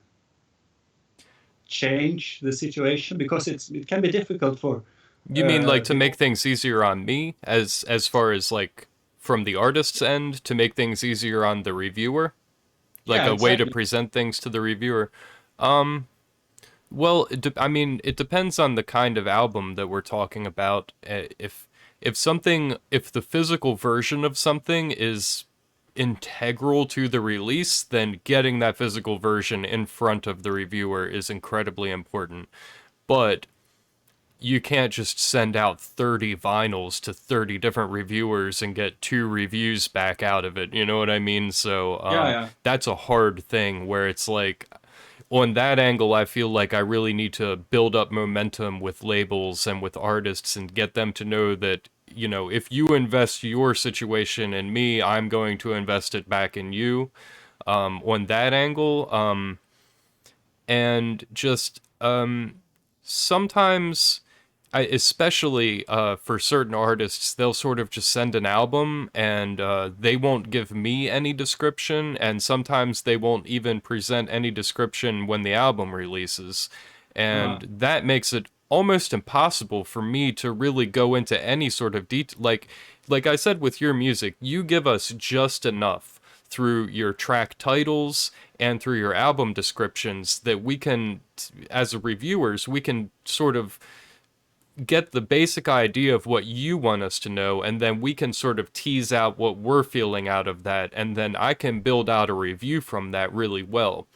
change the situation? Because it can be difficult for You mean like to the make things easier on me, as far as like from the artist's end, to make things easier on the reviewer, like yeah, a way to exactly. present things to the reviewer? Um, well, I mean, it depends on the kind of album that we're talking about. If the physical version of something is integral to the release, then getting that physical version in front of the reviewer is incredibly important. But you can't just send out 30 vinyls to 30 different reviewers and get 2 reviews back out of it. You know what I mean? So Yeah, yeah. that's a hard thing where it's like, on that angle, I feel like I really need to build up momentum with labels and with artists and get them to know that, if you invest your situation in me, I'm going to invest it back in you. On that angle, and just sometimes especially for certain artists, they'll sort of just send an album and they won't give me any description, and sometimes they won't even present any description when the album releases. Uh, And that makes it almost impossible for me to really go into any sort of detail. Like I said with your music, you give us just enough through your track titles and through your album descriptions that we can, as reviewers, we can sort of get the basic idea of what you want us to know, and then we can sort of tease out what we're feeling out of that, and then I can build out a review from that really well.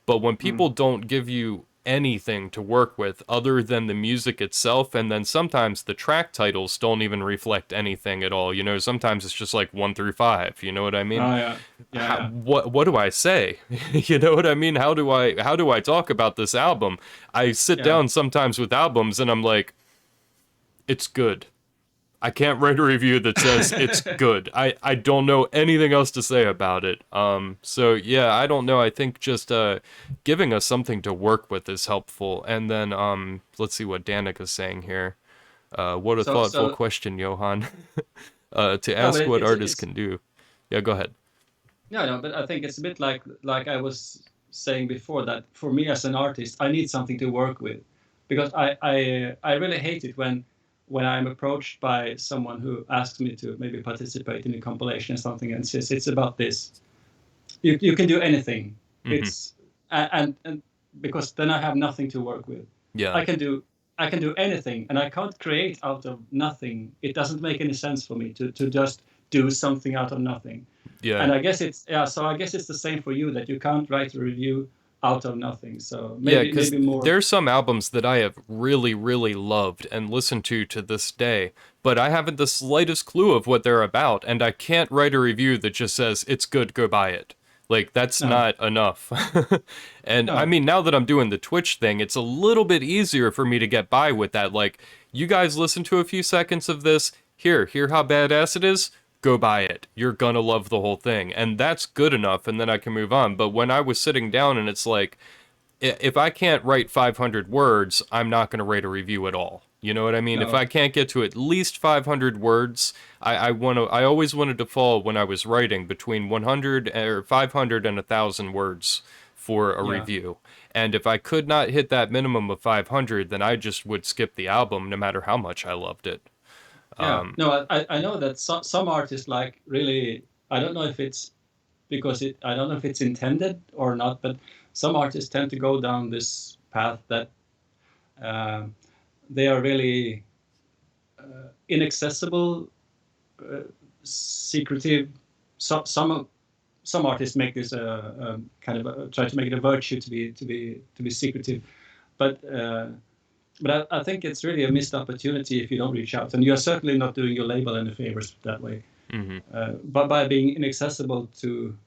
But when people mm, don't give you anything to work with other than the music itself, and then sometimes the track titles don't even reflect anything at all, sometimes it's just like 1 through 5, you know what I mean? yeah, yeah, yeah, What do I say? You know what I mean? How do I talk about this album? I sit yeah, down sometimes with albums and I'm like, it's good. I can't write a review that says it's good. I don't know anything else to say about it. So yeah, I don't know. I think just giving us something to work with is helpful. And then let's see what Danica's saying here. What a So thoughtful so question, Johan. To no, but ask what artists it's can do. Yeah, go ahead. no, no, but I think it's a bit like I was saying before that for me as an artist, I need something to work with, because I really hate it when I'm approached by someone who asks me to maybe participate in a compilation or something and says it's about this. You can do anything. Hmm. It's and because then I have nothing to work with. Yeah. I can do I can do anything, and I can't create out of nothing. It doesn't make any sense for me to just do something out of nothing. Yeah. And I guess it's yeah. So I guess it's the same for you, that you can't write a review out of nothing. So Yeah, maybe because more. there's some albums that I have really, really loved and listened to this day, but I haven't the slightest clue of what they're about, and I can't write a review that just says, it's good, go buy it. Like, that's No, not enough. And I no, mean, now that I'm doing the Twitch thing, it's a little bit easier for me to get by with that. Like, you guys listen to a few seconds of this, hear how badass it is? Go buy it. You're gonna love the whole thing. And that's good enough, and then I can move on. But when I was sitting down and it's like, if I can't write 500 words, I'm not going to write a review at all. You know what I mean? If no. I can't get to at least 500 words, I always wanted to fall when I was writing between 100 or 500 and 1,000 words for a Yeah, review. And if I could not hit that minimum of 500, then I just would skip the album no matter how much I loved it. yeah. No, I know that some artists like really. I don't know if it's because I don't know if it's intended or not, but some artists tend to go down this path that they are really inaccessible, uh, secretive. Some artists make this a kind of try to make it a virtue to be secretive, but I think it's really a missed opportunity if you don't reach out, and you are certainly not doing your label any favors that way. Hmm. But by being inaccessible to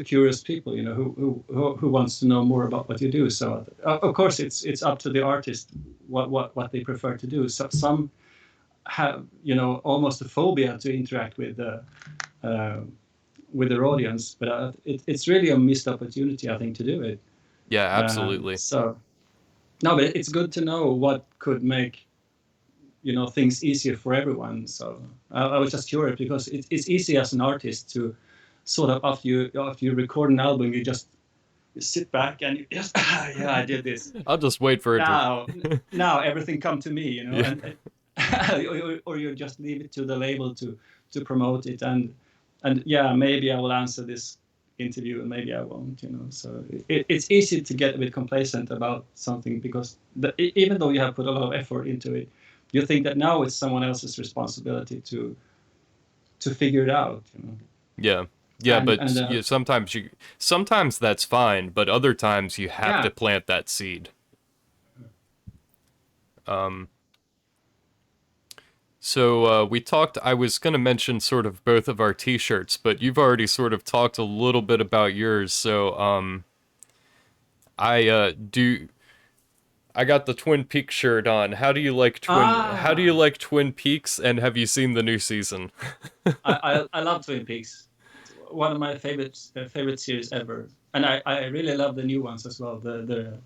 curious people, who wants to know more about what you do. So of course it's up to the artist what they prefer to do. So some have almost a phobia to interact with their audience, but it's really a missed opportunity, I think, to do it. Yeah, absolutely. So no, but it's good to know what could make things easier for everyone. So I was just curious because it's easy as an artist to sort of after you record an album, you sit back and you just yeah, I did this. I'll just wait for it Now to. now everything come to me, Yeah. and or you just leave it to the label to promote it, and yeah, maybe I will answer this interview and maybe I won't. So it's easy to get a bit complacent about something because even though you have put a lot of effort into it, you think that now it's someone else's responsibility to figure it out. Yeah. Yeah, And but sometimes that's fine, but other times you have yeah. to plant that seed. Um, so we talked. I was going to mention sort of both of our T-shirts, but you've already sort of talked a little bit about yours. So I do. I got the Twin Peaks shirt on. How do you Ah, like Twin Peaks? And have you seen the new season? I love Twin Peaks. It's one of my favorite series ever, and I really love the new ones as well. The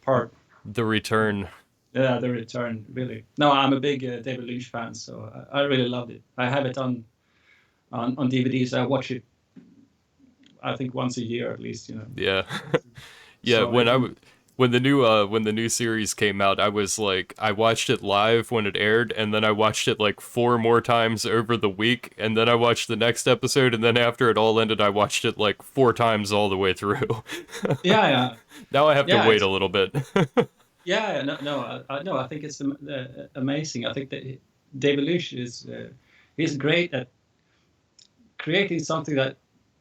part, The Return. yeah, the return. Really, no, I'm a big David Lynch fan, so I really loved it. I have it on DVDs. I watch it, I think, once a year at least. Yeah. Yeah, So it, when the new series came out, I was like I watched it live when it aired, and then I watched it like four more times over the week, and then I watched the next episode, and then after it all ended, I watched it like four times all the way through. yeah, yeah, Now I have to yeah. wait a little bit. Yeah, no, no, no. I think it's amazing. I think that David Lynch he's great at creating something that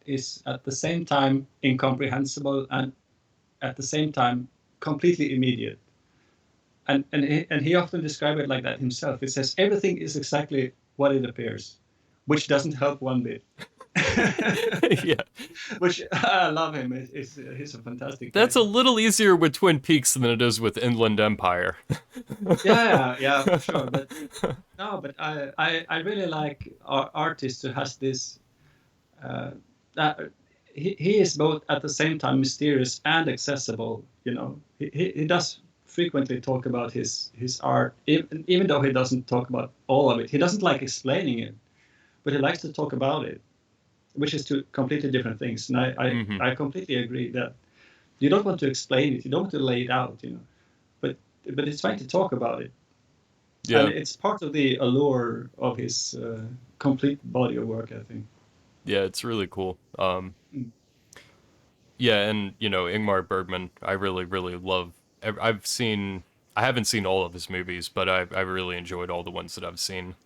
is at the same time incomprehensible and at the same time completely immediate. And he often describes it like that himself. He says everything is exactly what it appears, which doesn't help one bit. Yeah. Which I love him. He's a fantastic That's a writer. little easier with Twin Peaks than it is with Inland Empire. Yeah, yeah, for sure. But no, but I really like our artist who has this. That he is both at the same time mysterious and accessible. He does frequently talk about his art, even though he doesn't talk about all of it. He doesn't like explaining it, but he likes to talk about it, which is two completely different things. And Hmm. I completely agree that you don't want to explain it, you don't want to lay it out. But it's fine to talk about it, and Yeah. it's part of the allure of his complete body of work, I think. Yeah, it's really cool. Mm. Yeah, and Ingmar Bergman, I really, really love. I've seen. I haven't seen all of his movies, but I really enjoyed all the ones that I've seen.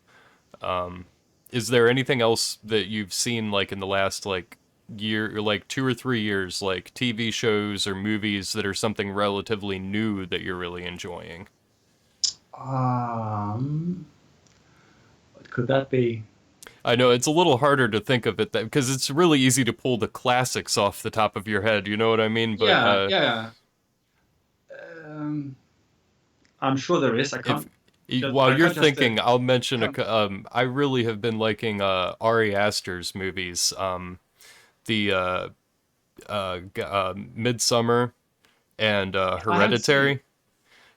Is there anything else that you've seen like in the last like year, or like 2 or 3 years, like TV shows or movies that are something relatively new that you're really enjoying? What could that be? I know it's a little harder to think of it that because it's really easy to pull the classics off the top of your head. You know what I mean? But Yeah, yeah. Um, I'm sure there is. if while I you're can't just thinking, I'll mention come. I really have been liking Ari Aster's movies. The Midsummer and I haven't seen. Hereditary.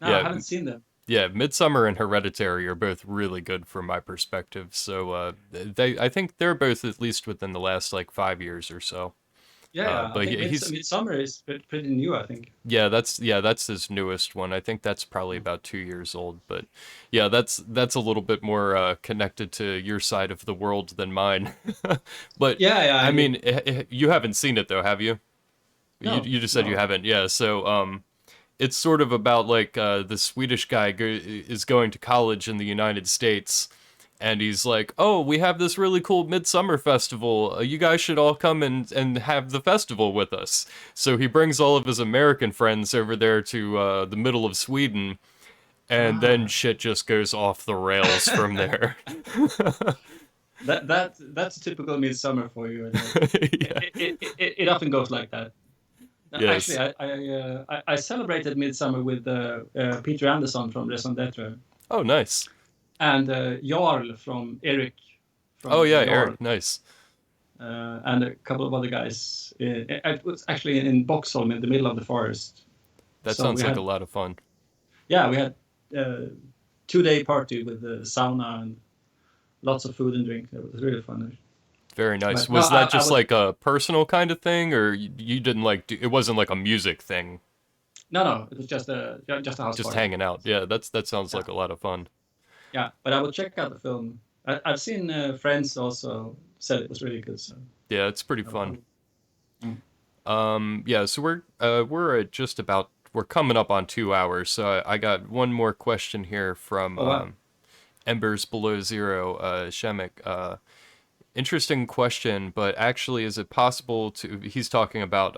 No, I Yeah, haven't seen them. yeah, Midsummer and Hereditary are both really good from my perspective. So I think they're both at least within the last like 5 years or so. Yeah, yeah. I But think he's Midsummer is pretty new. I think. that's his newest one. I think that's probably about 2 years old. But yeah, that's a little bit more connected to your side of the world than mine. But Yeah, yeah. I mean, you haven't seen it though, have you? You No, you just said you no. haven't. Yeah. So it's sort of about like the Swedish guy is going to college in the United States, and he's like, "Oh, we have this really cool midsummer festival. You guys should all come and have the festival with us." So he brings all of his American friends over there to the middle of Sweden, and then Ah, shit just goes off the rails from there. that's a typical midsummer for you. Yeah. It often goes like that. Actually, Yes. I celebrated midsummer with Peter Anderson from Raison d'être Oh, nice. and Jarl from Eric Oh from yeah, Jarl. Eric. Nice. And a couple of other guys. It was actually in Boxholm in the middle of the forest. That So we sounds like a had, lot of fun. yeah, we had 2 day party with the sauna and lots of food and drink. It was really fun. Very nice. But no, Was that I just was like a personal kind of thing, or you didn't like it wasn't like a music thing, no, it was just a house just party. hanging out? Yeah, that sounds Yeah, like a lot of fun. yeah. But I will check out the film. I've seen friends also said it was really good. So Yeah, it's pretty I fun. will- mm. Yeah, so we're at just about we're coming up on 2 hours. So I got one more question here from Oh wow. Embers Below Zero, Shemek. Interesting question, but actually, is it possible to? He's talking about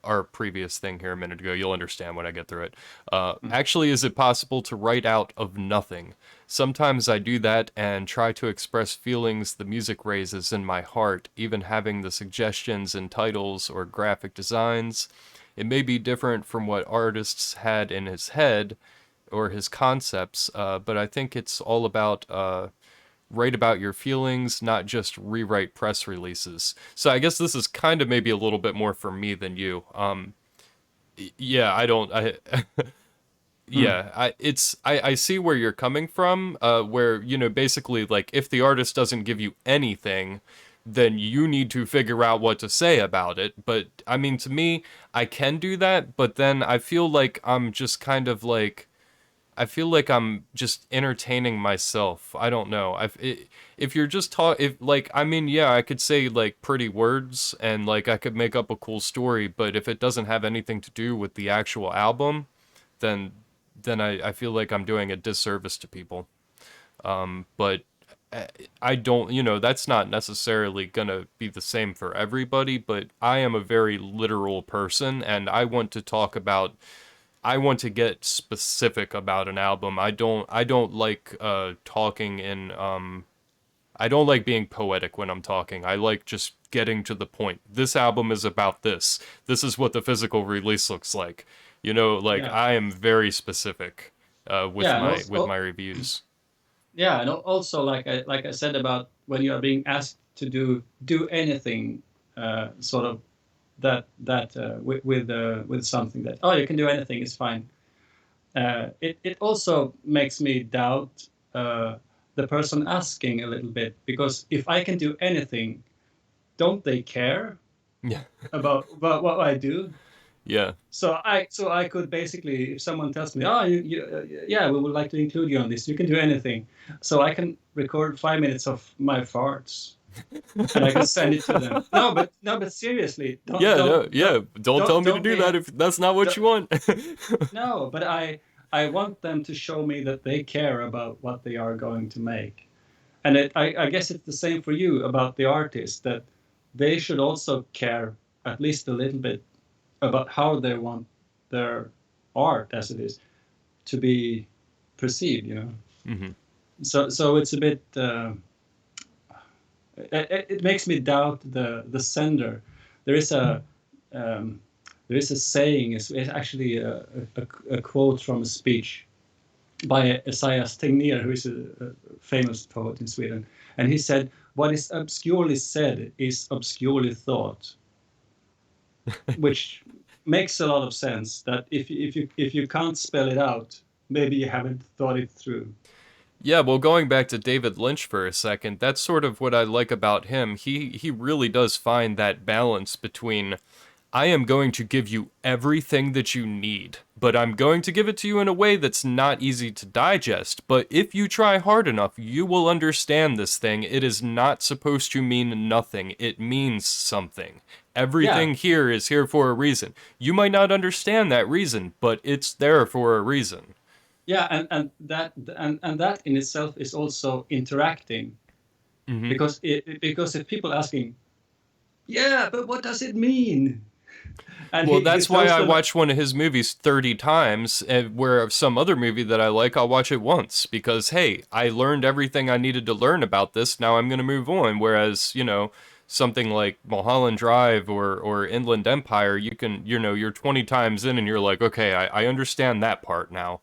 our previous thing here a minute ago. You'll understand when I get through it. Mm. Actually, is it possible to write out of nothing? Sometimes I do that and try to express feelings the music raises in my heart, even having the suggestions in titles or graphic designs. It may be different from what artists had in his head or his concepts, but I think it's all about write about your feelings, not just rewrite press releases. So I guess this is kind of maybe a little bit more for me than you. Yeah, I don't. Mm. Yeah, I see where you're coming from. Where basically like if the artist doesn't give you anything, then you need to figure out what to say about it. But I mean, to me, I can do that, but then I feel like I'm just kind of like I feel like I'm just entertaining myself. I don't know. If you're just if like I mean, yeah, I could say like pretty words and like I could make up a cool story, but if it doesn't have anything to do with the actual album, then I feel like I'm doing a disservice to people. But I don't, that's not necessarily gonna be the same for everybody, but I am a very literal person and I want to get specific about an album. I don't like talking in I don't like being poetic when I'm talking. I like just getting to the point. This album is about this. This is what the physical release looks like. Like Yeah, I am very specific with yeah, and my also reviews. yeah, and also like I said about when you are being asked to do anything, sort of with something that oh you can do anything is fine. It also makes me doubt the person asking a little bit because if I can do anything, don't they care Yeah. about what I do? Yeah. So I could basically, if someone tells me, oh, yeah, we would like to include you on this, you can do anything. So I can record 5 minutes of my farts and I can send it to them. No, but seriously, don't Yeah, no, don't yeah. don't Don't tell don't me to don't do they that have, if that's not what don't, you want. no, but I want them to show me that they care about what they are going to make. And I guess it's the same for you about the artist that they should also care at least a little bit about how they want their art as it is to be perceived. Hmm. So it's a bit it makes me doubt the sender. There is a um, there is a saying. It's actually a quote from a speech by Esaias Tegnér, who is a famous poet in Sweden, and he said, "What is obscurely said is obscurely thought," which makes a lot of sense. That if you can't spell it out, maybe you haven't thought it through. Yeah, well, going back to David Lynch for a second, that's sort of what I like about him. He really does find that balance between I am going to give you everything that you need, but I'm going to give it to you in a way that's not easy to digest. But if you try hard enough, you will understand this thing. It is not supposed to mean nothing. It means something. Yeah, Everything here is here for a reason. You might not understand that reason, but it's there for a reason. yeah, and that in itself is also interacting, Hmm. because if people asking, yeah, but what does it mean? And Well, he that's why throws I them. watch one of his movies 30 times, and where some other movie that I like, I'll watch it once because, hey, I learned everything I needed to learn about this. Now I'm going to move on. Whereas, something like Mulholland Drive or Inland Empire, you can, you're 20 times in and you're like, okay, I understand that part now.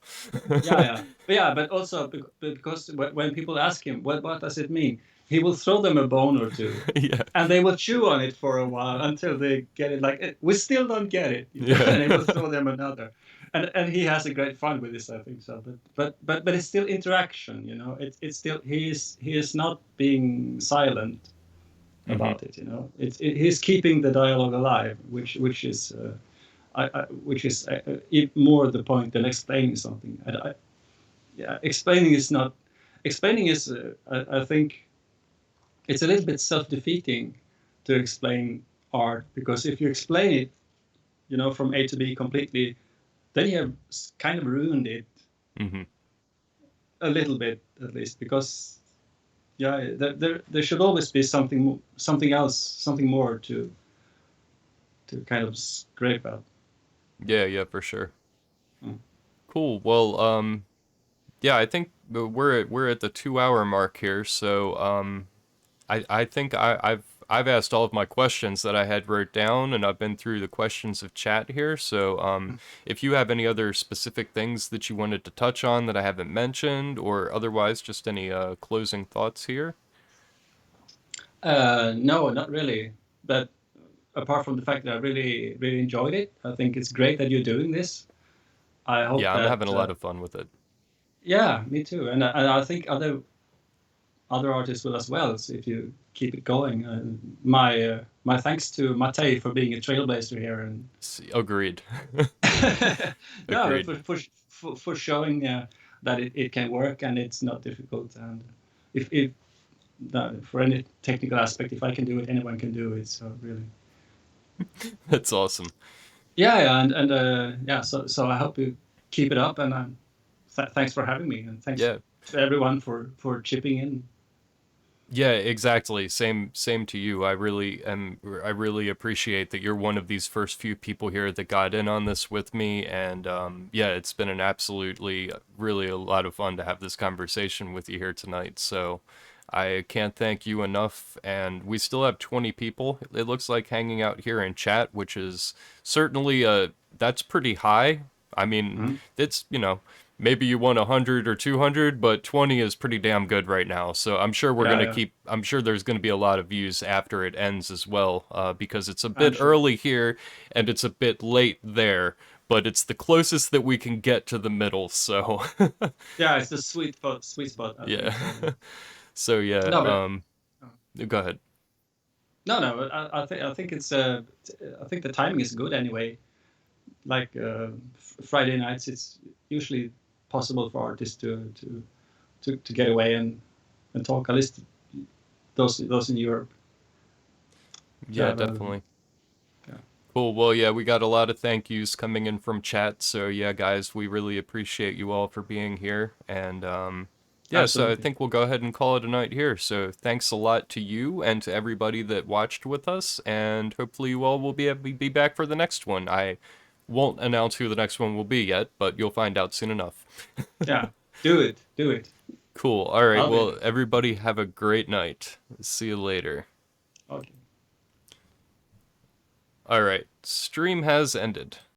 Yeah, yeah, but also because when people ask him, what does it mean? He will throw them a bone or two, Yeah. and they will chew on it for a while until they get it. Like, we still don't get it, and he will Yeah. throw them another, and he has a great fun with this, I think so. But it's still interaction, It's still he is not being silent Hmm. about it, He's keeping the dialogue alive, which is. Which is more the point than explaining something. Yeah, explaining is not. Explaining is, I think, it's a little bit self-defeating to explain art, because if you explain it, from A to B completely, then you have kind of ruined it Hmm. a little bit, at least, because yeah, there should always be something else, something more to kind of scrape out. Yeah, yeah, for sure. Mm. Cool. Well, yeah, I think we're at the 2 hour mark here, so I think I've asked all of my questions that I had wrote down, and I've been through the questions of chat here. So if you have any other specific things that you wanted to touch on that I haven't mentioned, or otherwise just any closing thoughts here. No, not really. But apart from the fact that I really, really enjoyed it, I think it's great that you're doing this. I hope Yeah, I'm that, having a lot of fun with it. yeah, me too. And I think other artists will as well. So if you keep it going, my thanks to Matej for being a trailblazer here, and Agreed. no, Agreed. for showing that it can work and it's not difficult. And if that, for any technical aspect, if I can do it, anyone can do it. So really. That's awesome. Yeah, yeah, and yeah. So I hope you keep it up, and thanks for having me, and thanks Yeah. to everyone for chipping in. Yeah, exactly. Same to you. I really appreciate that you're one of these first few people here that got in on this with me, and yeah, it's been an absolutely really a lot of fun to have this conversation with you here tonight. So I can't thank you enough, and we still have 20 people, it looks like, hanging out here in chat, which is certainly that's pretty high. I mean, Mhm. it's, maybe you want 100 or 200, but 20 is pretty damn good right now. So I'm sure Yeah, yeah, I'm sure there's going to be a lot of views after it ends as well, because it's a I'm bit sure. early here and it's a bit late there, but it's the closest that we can get to the middle. So Yeah, it's the sweet spot, I yeah. think. So So yeah, no, but go ahead. no, but I think it's I think the timing is good anyway. Like Friday nights, it's usually possible for artists to get away and talk. At least those in Europe to Yeah, have a definitely. yeah, Cool. Well, yeah, we got a lot of thank yous coming in from chat. So, yeah, guys, we really appreciate you all for being here. And, yeah, so I absolutely. think we'll go ahead and call it a night here. So, thanks a lot to you and to everybody that watched with us. And hopefully, you all will be back for the next one. I won't announce who the next one will be yet, but you'll find out soon enough. Yeah, do it. Cool. All right. I'll be Well, there. everybody, have a great night. See you later. Okay. All right. Stream has ended.